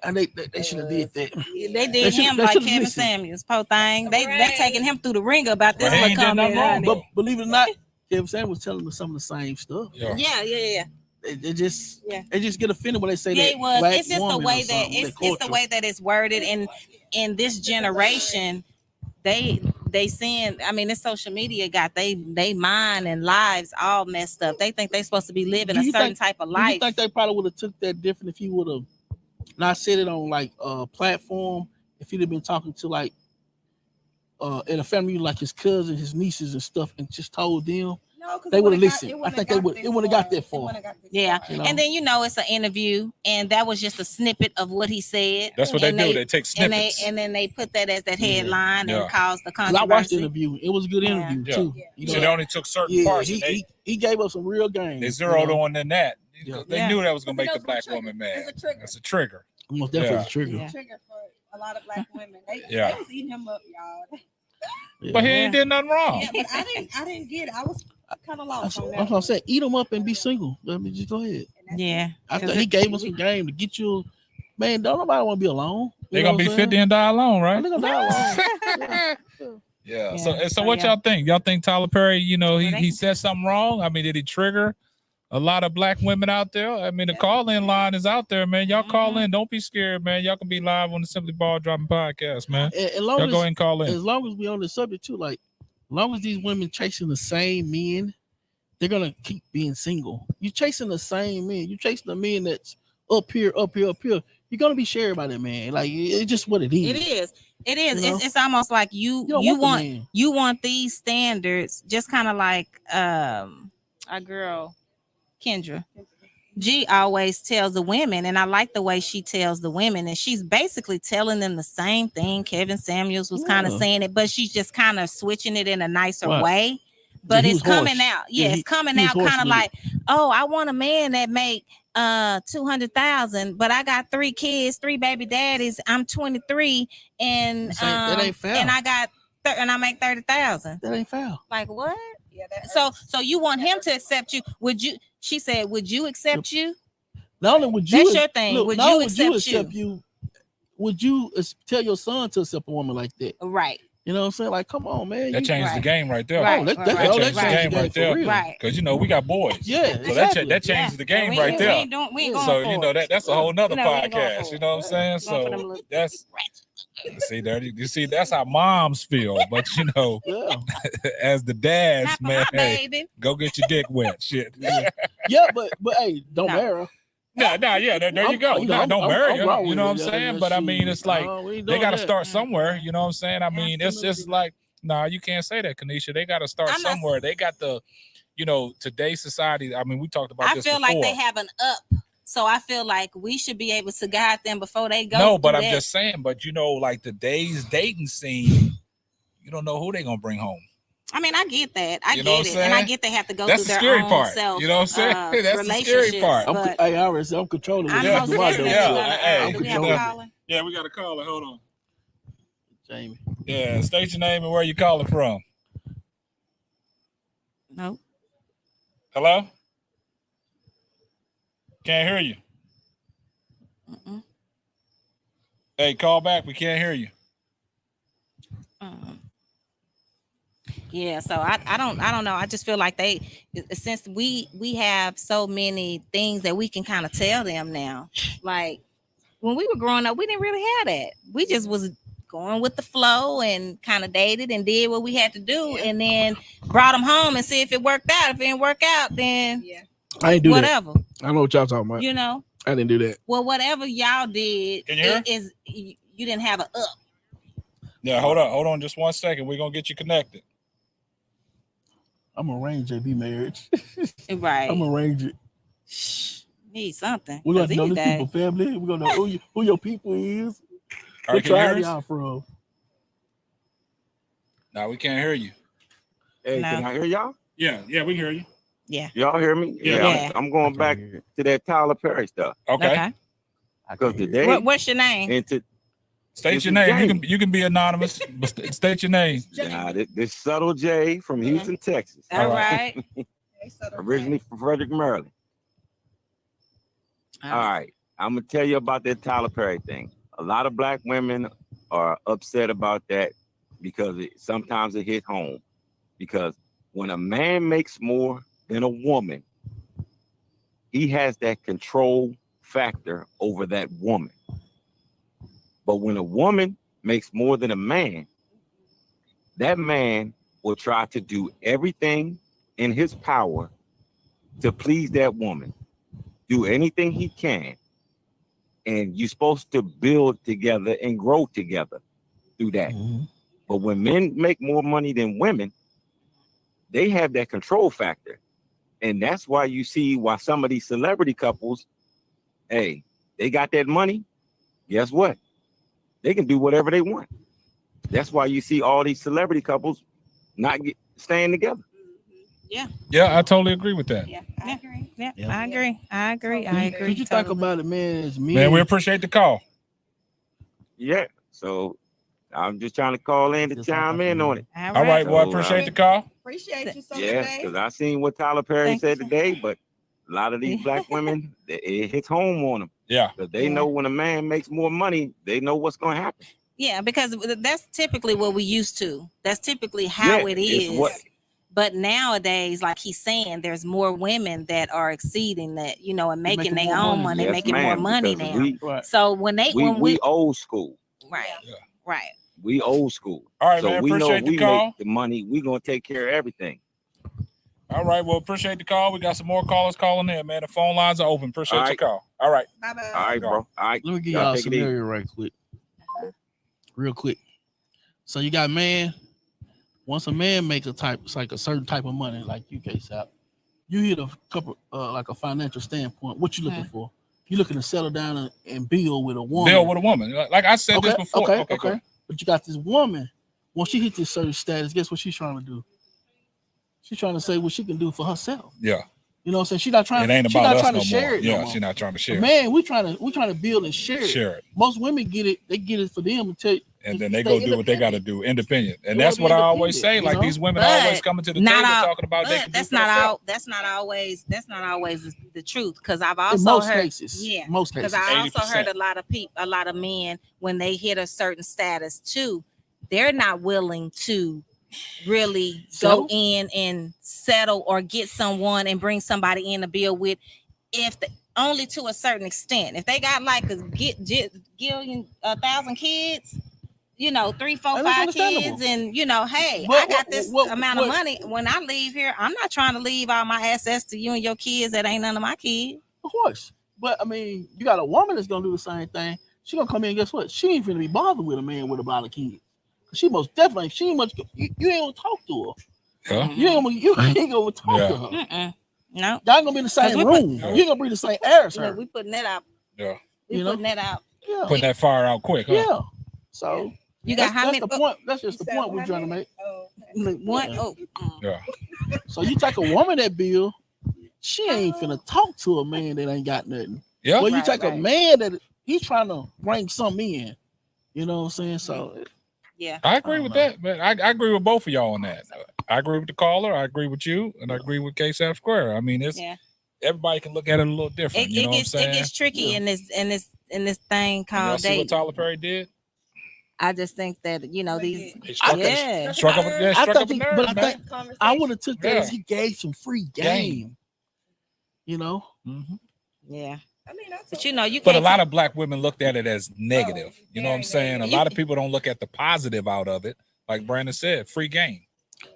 and they should have did that. They did should- him they like should've Kevin listened. Samuels, po thing. They Right. taking him through the ringer about this But he little ain't did nothing comment. wrong, honey. though. But believe it or not, Kevin Samuels was telling them some of the same stuff. Yeah. Yeah. They just Yeah. they just get offended when they say Yeah, that. it was. Black It's just the woman way or that something, it's their the culture. way that it's worded in this generation. They seeing. I mean, this social media got they mind and lives all messed up. They think they supposed to be living Do a you certain think- type of Do you life. think they probably would have took that different if he would have not said it on like a platform? If he'd have been talking to like in a family like his cousins, his nieces and stuff, and just told them, No, 'cause They it would've got- listened. it I wouldn't think have they would- got it this wouldn't have got far. that far. It wouldn't have got this Yeah. far. you know? And then it's an interview, and that was just a snippet of what he said. That's what they And do. They take and they snippets. and then they put that as that Yeah. headline Yeah. and caused the 'Cause I watched the controversy. interview. It was a good Yeah. interview Yeah. too. Yeah. You So know? they only took certain Yeah, parts. And he gave us some real game. they zeroed you know? on in that. Yeah. They Yeah. knew that was going to make Because the black it's a trigger. woman mad. It's a trigger. That's a trigger. Almost definitely Yeah. a trigger. Yeah. Trigger for a lot of black women. They Yeah. was eating him up, y'all. Yeah. But he ain't did nothing wrong. Yeah, but I didn't get it. I was kind of lost That's on what that. I'm saying. Eat them up and be single. Let me just go ahead. Yeah. I 'Cause thought he it- gave us some game to get you. Man, don't nobody want to be alone. They're going to be 50 and die alone, right? They're gonna die alone. Yeah. Yeah. So So, what yeah. y'all think? Y'all think Tyler Perry, Well, they- he said something wrong? I mean, did he trigger a lot of black women out there? I mean, the call-in line is out there, man. Y'all call in. Don't be scared, man. Y'all can be live on the Simply Ball Dropping podcast, man. As long Y'all as, go ahead and call in. as long as we on the subject too, like as long as these women chasing the same men, they're gonna keep being single. You chasing the same men. You chasing the men that's up here. You're gonna be shared by that man. Like it's just what it is. It is. It is. You know? It's almost like you don't you the want man. you want these standards, just kind of like our girl Kendra. G always tells the women, and I like the way she tells the women, and she's basically telling them the same thing. Kevin Samuels was kind of Yeah. saying it, but she's just kind of switching it in a nicer Right. way. But Yeah, he it's was coming harsh. out. Yeah, Yeah, he- it's coming he was out harsh kind of with it. like, oh, I want a man that make 200,000, but I got 3 kids, 3 baby daddies. I'm 23, and That ain't fair. and I got and I make 30,000. That ain't foul. Like what? Yeah, that So hurts. you want him to accept you? Would you? She said, would you accept you? Not only would you, That's your thing. look, Would not you only would accept you? Would you tell your son to accept a woman like that? Right. You know what I'm saying? Like, come on, man. That changed the right. game right there. Right. That That right, changed the right, game right for there. real. Right. Because, we got boys. Yeah, So exactly. that changes the game We right ain't- there. We ain't going So, for it. that's a whole nother We ain't going podcast. for You it. know what I'm saying? Going for them So little that's, ratchets. see, there, you see, that's how moms feel. But, Yeah, as the dads, Not for man, my hey, baby. go get your dick wet. Shit. yeah, but hey, don't No. marry her. Yeah, there you go. I'm- Nah, don't I'm- marry I'm her. wrong You with know it. what I'm Yeah, saying? yeah, But I shoot. mean, it's like No, we ain't they doing got to that. start somewhere. You know what I'm saying? I mean, it's just Absolutely. like, nah, you can't say that, Kanisha. They got to start I'm not- somewhere. They got the, today's society. I mean, we talked about I this feel before. like they have an up. So I feel like we should be able to guide them before they go. No, but through I'm that. just saying. But like today's dating scene, you don't know who they gonna bring home. I mean, I get that. I You know what get I'm it, and I saying? get they have to go That's through the their scary own part. self. You know what I'm saying? That's the scary relationships, part. But I'm controlling I'm it. Yeah, most Do my definitely damn yeah. gonna. self. Hey, Do we have a controlling it. caller? Yeah, we got a caller. Hold on. Jamie. Yeah, state your name and where you calling from. No. Hello? Can't hear you. Mm-mm. Hey, call back. We can't hear you. Yeah, so I don't know. I just feel like since we have so many things that we can kind of tell them now. Like when we were growing up, we didn't really have that. We just was going with the flow and kind of dated and did what we had to do, and then brought them home and see if it worked out. If it didn't work out, then I ain't do whatever. that. I know what y'all talking about. You know. I didn't do that. Well, whatever y'all did, Can you hear? you didn't have a up. Yeah, hold on just 1 second. We're gonna get you connected. I'm gonna arrange JB marriage. Right. I'm gonna arrange it. Need something. We're gonna 'cause know these these days- people family. We're gonna know who your people is. All right, What can you hear tribe us? y'all from? No, we can't hear you. Hey, No. can I hear y'all? Yeah, we can hear you. Yeah. Y'all hear me? Yeah. I'm going back to that Tyler Perry stuff. Okay. Because today, What's your name? into State This your is name. Jamie. You can be anonymous, but state your name. this Subtle J from Houston, Texas. All right. Originally from Frederick, Maryland. All right. I'm going to tell you about that Tyler Perry thing. A lot of black women are upset about that because sometimes it hit home. Because when a man makes more than a woman, he has that control factor over that woman. But when a woman makes more than a man, that man will try to do everything in his power to please that woman, do anything he can. And you're supposed to build together and grow together through that. Mm-hmm. But when men make more money than women, they have that control factor. And that's why you see why some of these celebrity couples, hey, they got that money. Guess what? They can do whatever they want. That's why you see all these celebrity couples not staying together. Yeah. Yeah, I totally agree with that. Yeah. I agree. Yeah. Yeah. I agree. I agree. I agree. Could you talk about it, man? As me, Man, we appreciate the call. Yeah. So I'm just trying to call in to Just chime like in on it. All right, well, I So, appreciate the call. Appreciate you so Yeah, much. because I seen what Tyler Perry Thank said you. today, but a lot of these black women, it hits home on them. Yeah. Because they Yeah. know when a man makes more money, they know what's going to happen. Yeah, because that's typically what we used to. That's typically how it it's is. what- But nowadays, like he's saying, there's more women that are exceeding that, you know, and making making their more own money. money, Yes, making more ma'am, money because now. right. So when we old school. right, Yeah. right. We old school. All right, So man, we know appreciate if the we call. make the money, we going to take care of everything. All right, well, appreciate the call. We got some more callers calling in, man. The phone lines are open. Appreciate All your right. call. All right. Bye-bye. All right, go. bro. All right. Let me give Y'all y'all a take it easy. scenario right quick. Real quick. So you got a man. Once a man makes it's like a certain type of money, like UK South, you hit a couple like a financial standpoint. What you looking for? You looking to settle down and build with a woman. Bill with a woman. Like I said this before. Okay. go ahead. But you got this woman. Once she hits this certain status, guess what she's trying to do? She's trying to say what she can do for herself. Yeah. You know what I'm saying? She's not trying. It ain't She's about not us trying no to share more. it. No Yeah, more. she's not trying to share. Man, we trying to build and share it. Share it. Most women get it. They get it for them until And then they stay go do what they got to independent. do, independent. And They that's wanna what be I always say. independent, Like you know? these women But always coming to the not table all- talking about they But can that's do not for themselves. all. That's not always the truth. Because I've in also most heard. cases. Yeah. Most Because cases. I also 80%. heard a lot of men when they hit a certain status too, they're not willing to really Settle? go in and settle or get someone and bring somebody in to build with, only to a certain extent. If they got like a thousand kids, you know, 3, 4, And that's 5 understandable. kids, and you know, hey, But I got this what- amount of money. When I leave here, I'm not trying to leave all my assets to you and your kids that ain't none of my kids. Of course. But I mean, you got a woman that's gonna do the same thing. She gonna come in and guess what? She ain't finna be bothered with a man with a lot of kids. She most definitely, she ain't much, you ain't gonna talk to her. Yeah. You ain't gonna talk Yeah. to her. Mm-mm. No, Y'all ain't gonna be in the same we room. put- You ain't gonna breathe the same air as her. look, we putting that out. Yeah. We You know? putting that out. Yeah. Putting that fire out quick, huh? Yeah. So You got how many? That's the point. That's just the You said point we're how trying to many? make. Oh, okay. Look, one. Yeah. Oh, Yeah. So you take a woman that bill, she ain't finna talk to a man that ain't got nothing. Yeah. Well, you Right, take a right. man that he's trying to bring something in. You know what I'm saying? So yeah. I agree Oh, with man. that, man. I agree with both of y'all on that. I agree with the caller. I agree with you, and I agree with KSAP Square. I mean, it's Yeah. everybody can look at it a little different. You know what I'm It saying? gets tricky Yeah. in this thing And y'all called see what dating. Tyler Perry did? I just think that these. He struck, Yeah. struck up, yeah, I struck up think a he- nerve, but I man. think I would have took that as Yeah. he gave some free game. You know, Mhm. Yeah. I mean, that's But you know, you But a can't. lot of black women looked at it as negative. You know what I'm very saying? A negative. lot of people don't look at the positive out of it. Like Brandon said, free game.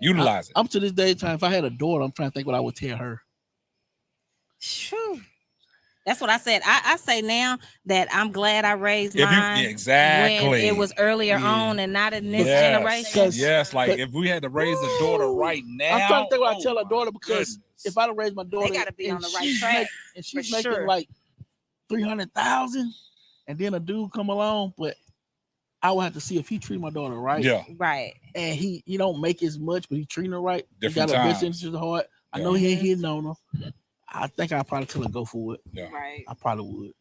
Utilize it. up to this day time, if I had a daughter, I'm trying to think what I would tell her. Phew. That's what I said. I say now that I'm glad I raised If you mine when exactly it was earlier Yeah. on and not in this yes. generation. Yes, like But- if we had to raise a daughter right now. I'm trying to think what I oh tell a my daughter because goodness. if I'd have raised my daughter, gotta be and on the right she's track, and she's for making sure. like 300,000, and then a dude come along, but I would have to see if he treat my daughter right. Yeah, Right. And he don't make as much, but he treating her right. Different he got a best times. interest of heart. I Yeah. know he ain't hitting on her. I think I'd probably tell her go for it. yeah. Right. I probably would.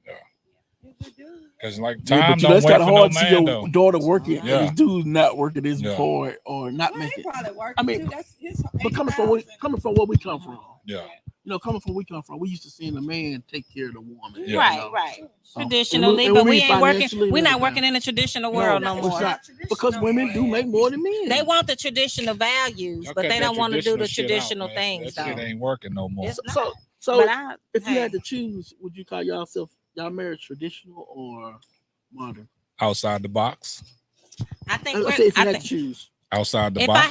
Because like Yeah, time but you know, don't it's wait kind of for no hard to see man your though. daughter working Yeah. and this dude not working as Yeah. hard or not Well, making. he probably working I mean, too. That's his But coming from 80,000. where we come from, Yeah, coming from where we come from, we used to seeing the man take care of the woman. Yeah. Right. you know? Right. So, Traditionally, and but we we mean ain't working. financially We're and not everything. working in the traditional world no it's more. not. Because women do make more than men. They want the traditional values, Y'all but cut they that don't want to do the shit out, traditional man. things, That shit though. ain't working no more. It's not. So But I, if you hey, had to choose, would you call y'all marriage traditional or modern? Outside the box. I think I we're, say if you I had think to choose. Outside the if box. I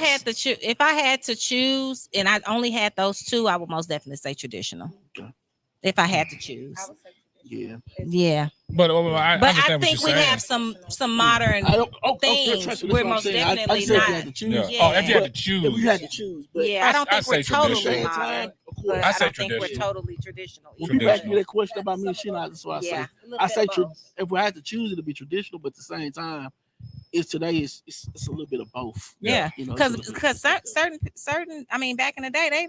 had to choose, and I only had those two, I would most definitely say traditional. Okay. If I had to choose, I would say Yeah. yeah. But I But I understand think what we you're saying. have some modern. I don't. Things, trust me, we're that's what I'm most saying. I definitely said if not. you had to choose. Yeah. Yeah. Oh, if you had to But choose. if you had to choose, but Yeah, I don't I think we're say totally traditional. modern, of course. but I I say don't think we're traditional. totally traditional. When either. people ask me Traditional. that question about me and Sheena, that's why I say Yeah. I say if we had to choose, it'd be traditional, but at the same time, it's a little bit of both. Yeah, You know, it's a little bit- because certain. I mean, back in the day,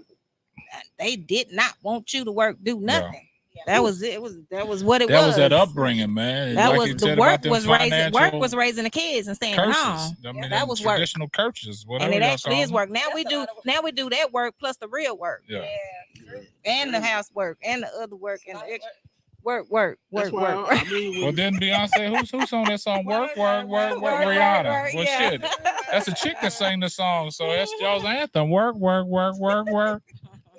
they did not want you to work, do nothing. That was it. That was what it That was. was that upbringing, man. That Like was you the said work about them was raising. Work financial was raising the kids and staying curses. home. I mean, That them was work. traditional curses, whatever And it y'all actually call is them. work. Now That's we a do. lot of Now we do that work plus the real work Yeah. and the housework and the other work and the extra work. That's why Work. I mean, Well, then Beyonce, who's on that song? Work. Rihanna. Well, shit, that's a chick that sang the song, so that's y'all's anthem. Work.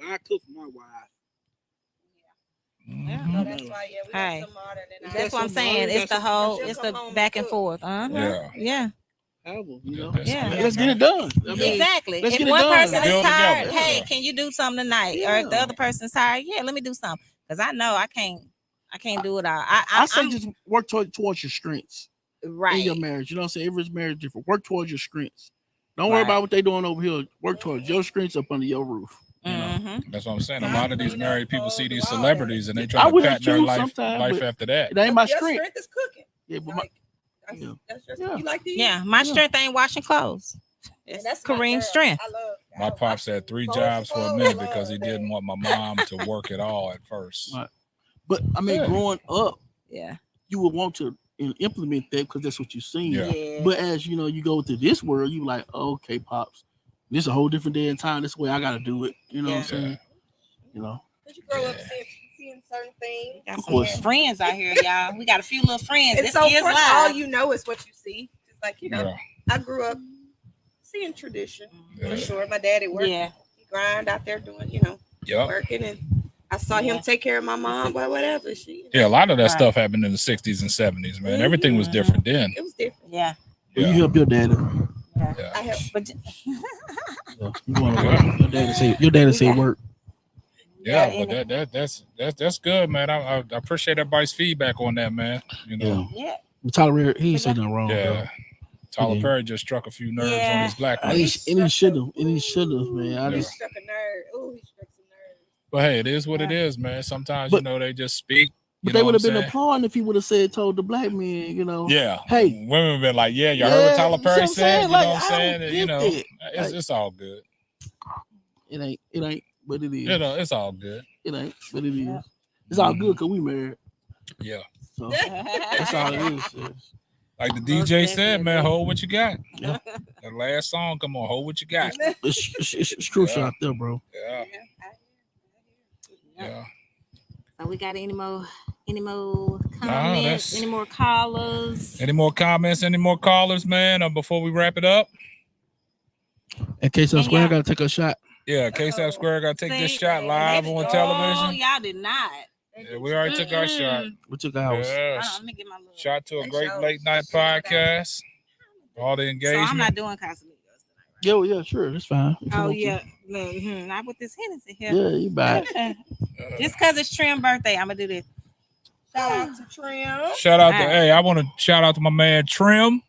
I cook for my wife. Mhm. So that's why, yeah, we Hey. got some modern and That's what I'm some saying. modern, It's got the some- whole. She'll It's come the home and back and cook. forth. Yeah. Yeah. Album, you know. That's Yeah. good, Let's get man. it done. I mean, Exactly. let's If get it one done. person is Build tired, together. hey, Yeah. can you do something tonight? Or if the Yeah. other person's tired, yeah, let me do something. Because I know I can't do it all. I say I'm just work towards your strengths in right. your marriage. You know what I'm saying? Every marriage is different. Work towards your strengths. Don't worry Right. about what they doing over here. Work towards your strengths up under your roof. You know? Mhm. That's what I'm saying. A lot of these married people see these celebrities and they I try to wouldn't pattern their choose life sometimes, but after that. It ain't my Your strength. strength is cooking. Yeah, but Like, that's, Yeah. that's just, Yeah. you like these? Yeah, my Yeah. strength ain't washing clothes. And It's that's my Kareem's girl. strength. I love that. My I pops watch had 3 clothes, jobs for a clothes, minute I because he love didn't that. want my mom to work at all at first. Right. But I mean, Yeah. growing up, Yeah. you would want to implement that because that's what you've seen. Yeah. But as you know, you go to this world, you like, oh, okay, pops, this is a whole different day and time. This way I got to do it. You know what I'm Yeah. saying? You know. Did you grow up Yeah. seeing certain things? Got Of some course. friends out here, y'all. We got a few little friends. And This so, is of course, all live. you know is what you see. It's like, you know, Yeah. I grew up seeing tradition Yeah. for sure. My daddy worked. Yeah. He grind out there doing, Yep. working, and I saw him Yeah. take care of my mom, but whatever. Yeah, a lot of that Right. stuff happened in the 60s and 70s, man. Everything was Mhm. different then. It was different. Yeah. Well, Yeah. you help your daddy. Yeah. I have But Yeah. You want to Yeah. work. Your daddy say Yeah. work. Yeah, Yeah, but that's good, man. I appreciate everybody's feedback on that, man. You know, yeah. But Tyler, he ain't say nothing wrong. yeah. Tyler Okay. Perry just struck a few nerves on Yeah. these black Though. women. And he should have, man. I Yeah. he just struck a nerve. Oh, he struck some nerves. But hey, it is what it Yeah. is, man. Sometimes But- you know they just speak But You they know would have what I'm been saying? applauding if he would have told the black men, you know. Yeah. Hey. Women have been like, yeah, you heard what Tyler you see Perry I'm said? saying? You know Like, what I'm I saying? don't And, you get know, that. Like, it's all good. It ain't, but it is. You know, it's all good. It ain't, but it is. It's all good because we married. Yeah. So that's all it is. Sis. Like the Most DJ said, man, definitely. hold what you got. Yeah. That last song, come on, hold what you got. It's crucial Yeah. out there, bro. Yeah. Yeah. So we got any more comments, that's- any more callers? Any more comments? Any more callers, man? Before we wrap it up? In case I And swear, I y'all- gotta take a shot. Yeah, KSAP Square got to take this See, shot live on Oh, television. y'all did not. Yeah, we already took our shot. We took ours. Yes. Let me get my little. Shout to a They great showed- late night podcast. All the So engagement. I'm not doing Casamigos. Yeah, sure, that's fine. If you Oh want to. yeah, not with this Hennessy here. Yeah, you bad. Just because it's Trim birthday, I'm gonna do this. Shout out to Trim. Shout out to, All right. hey, I want to shout out to my man Trim.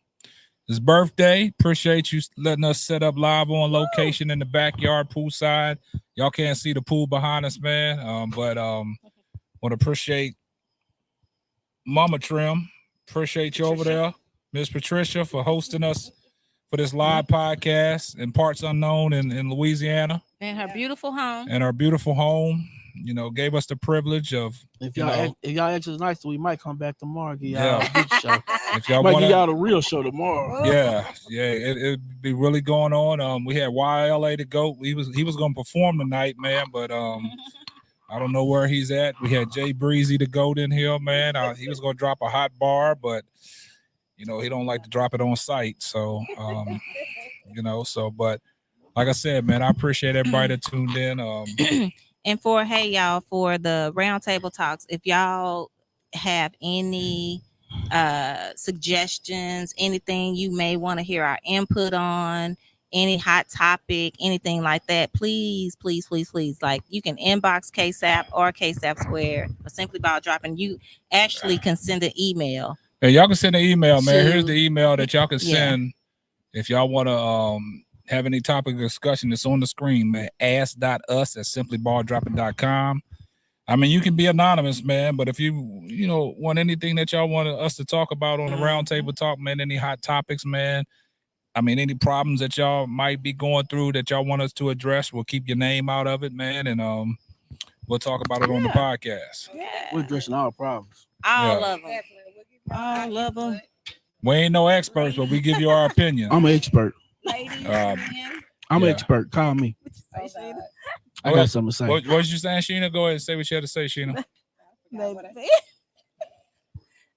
His birthday. Appreciate you letting us set up live on location in the backyard poolside. Y'all can't see the pool behind us, man. But want to appreciate Mama Trim. Appreciate you over there, Miss Patricia, for hosting us for this live podcast in parts unknown in Louisiana In her beautiful home. and our beautiful home. You know, gave us the privilege of, If you y'all know, act, if y'all act as nice, we might come back tomorrow. Give y'all Yeah. a big show. if y'all Might want give to. y'all the real show tomorrow. Yeah, it'd be really going on. We had YLA to go. He was gonna perform tonight, man, but I don't know where he's at. We had Jay Breezy to go in here, man. He was gonna drop a hot bar, but you know, he don't like to drop it on site. So you know, but like I said, man, I appreciate everybody that tuned in. And for y'all, for the roundtable talks, if y'all have any suggestions, anything you may want to hear our input on, any hot topic, anything like that, please, like you can inbox KSAP or KSAP Square or Simply Ball Dropping. You actually can send an email. Hey, y'all can send an email, man. To- Here's the email that y'all can Yeah. send if y'all want to have any topic of discussion. It's on the screen, man. ask.us@simplybaldropping.com. I mean, you can be anonymous, man, but if you know, want anything that y'all want us to talk about on the roundtable talk, man, any hot topics, man. I mean, any problems that y'all might be going through that y'all want us to address, we'll keep your name out of it, man, and we'll talk about it on the podcast. We're addressing all problems. All Yeah. of them. All of them. We ain't no experts, but we give you our opinion. I'm an expert. Ladies, Um, men. I'm Yeah. an expert. Call me. I got something to say. What was you saying, Sheena? Go ahead and say what you had to say, Sheena.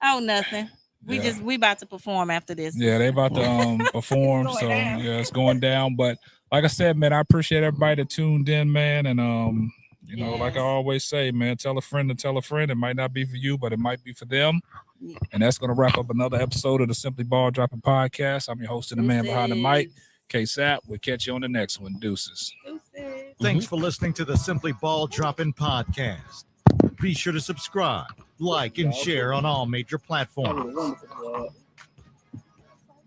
Oh, nothing. Yeah. We about to perform after this. Yeah, they about to perform. It's So going down. yeah, it's going down. But like I said, man, I appreciate everybody that tuned in, man. And you know, like I Yes. always say, man, tell a friend to tell a friend. It might not be for you, but it might be for them. Yeah. And that's gonna wrap up another episode of the Simply Ball Dropping Podcast. I'm your host and the man behind the mic, KSAP. We'll catch you on the next one. Deuces. Thanks for listening to the Simply Ball Dropping Podcast. Be sure to subscribe, like, and share on all major platforms.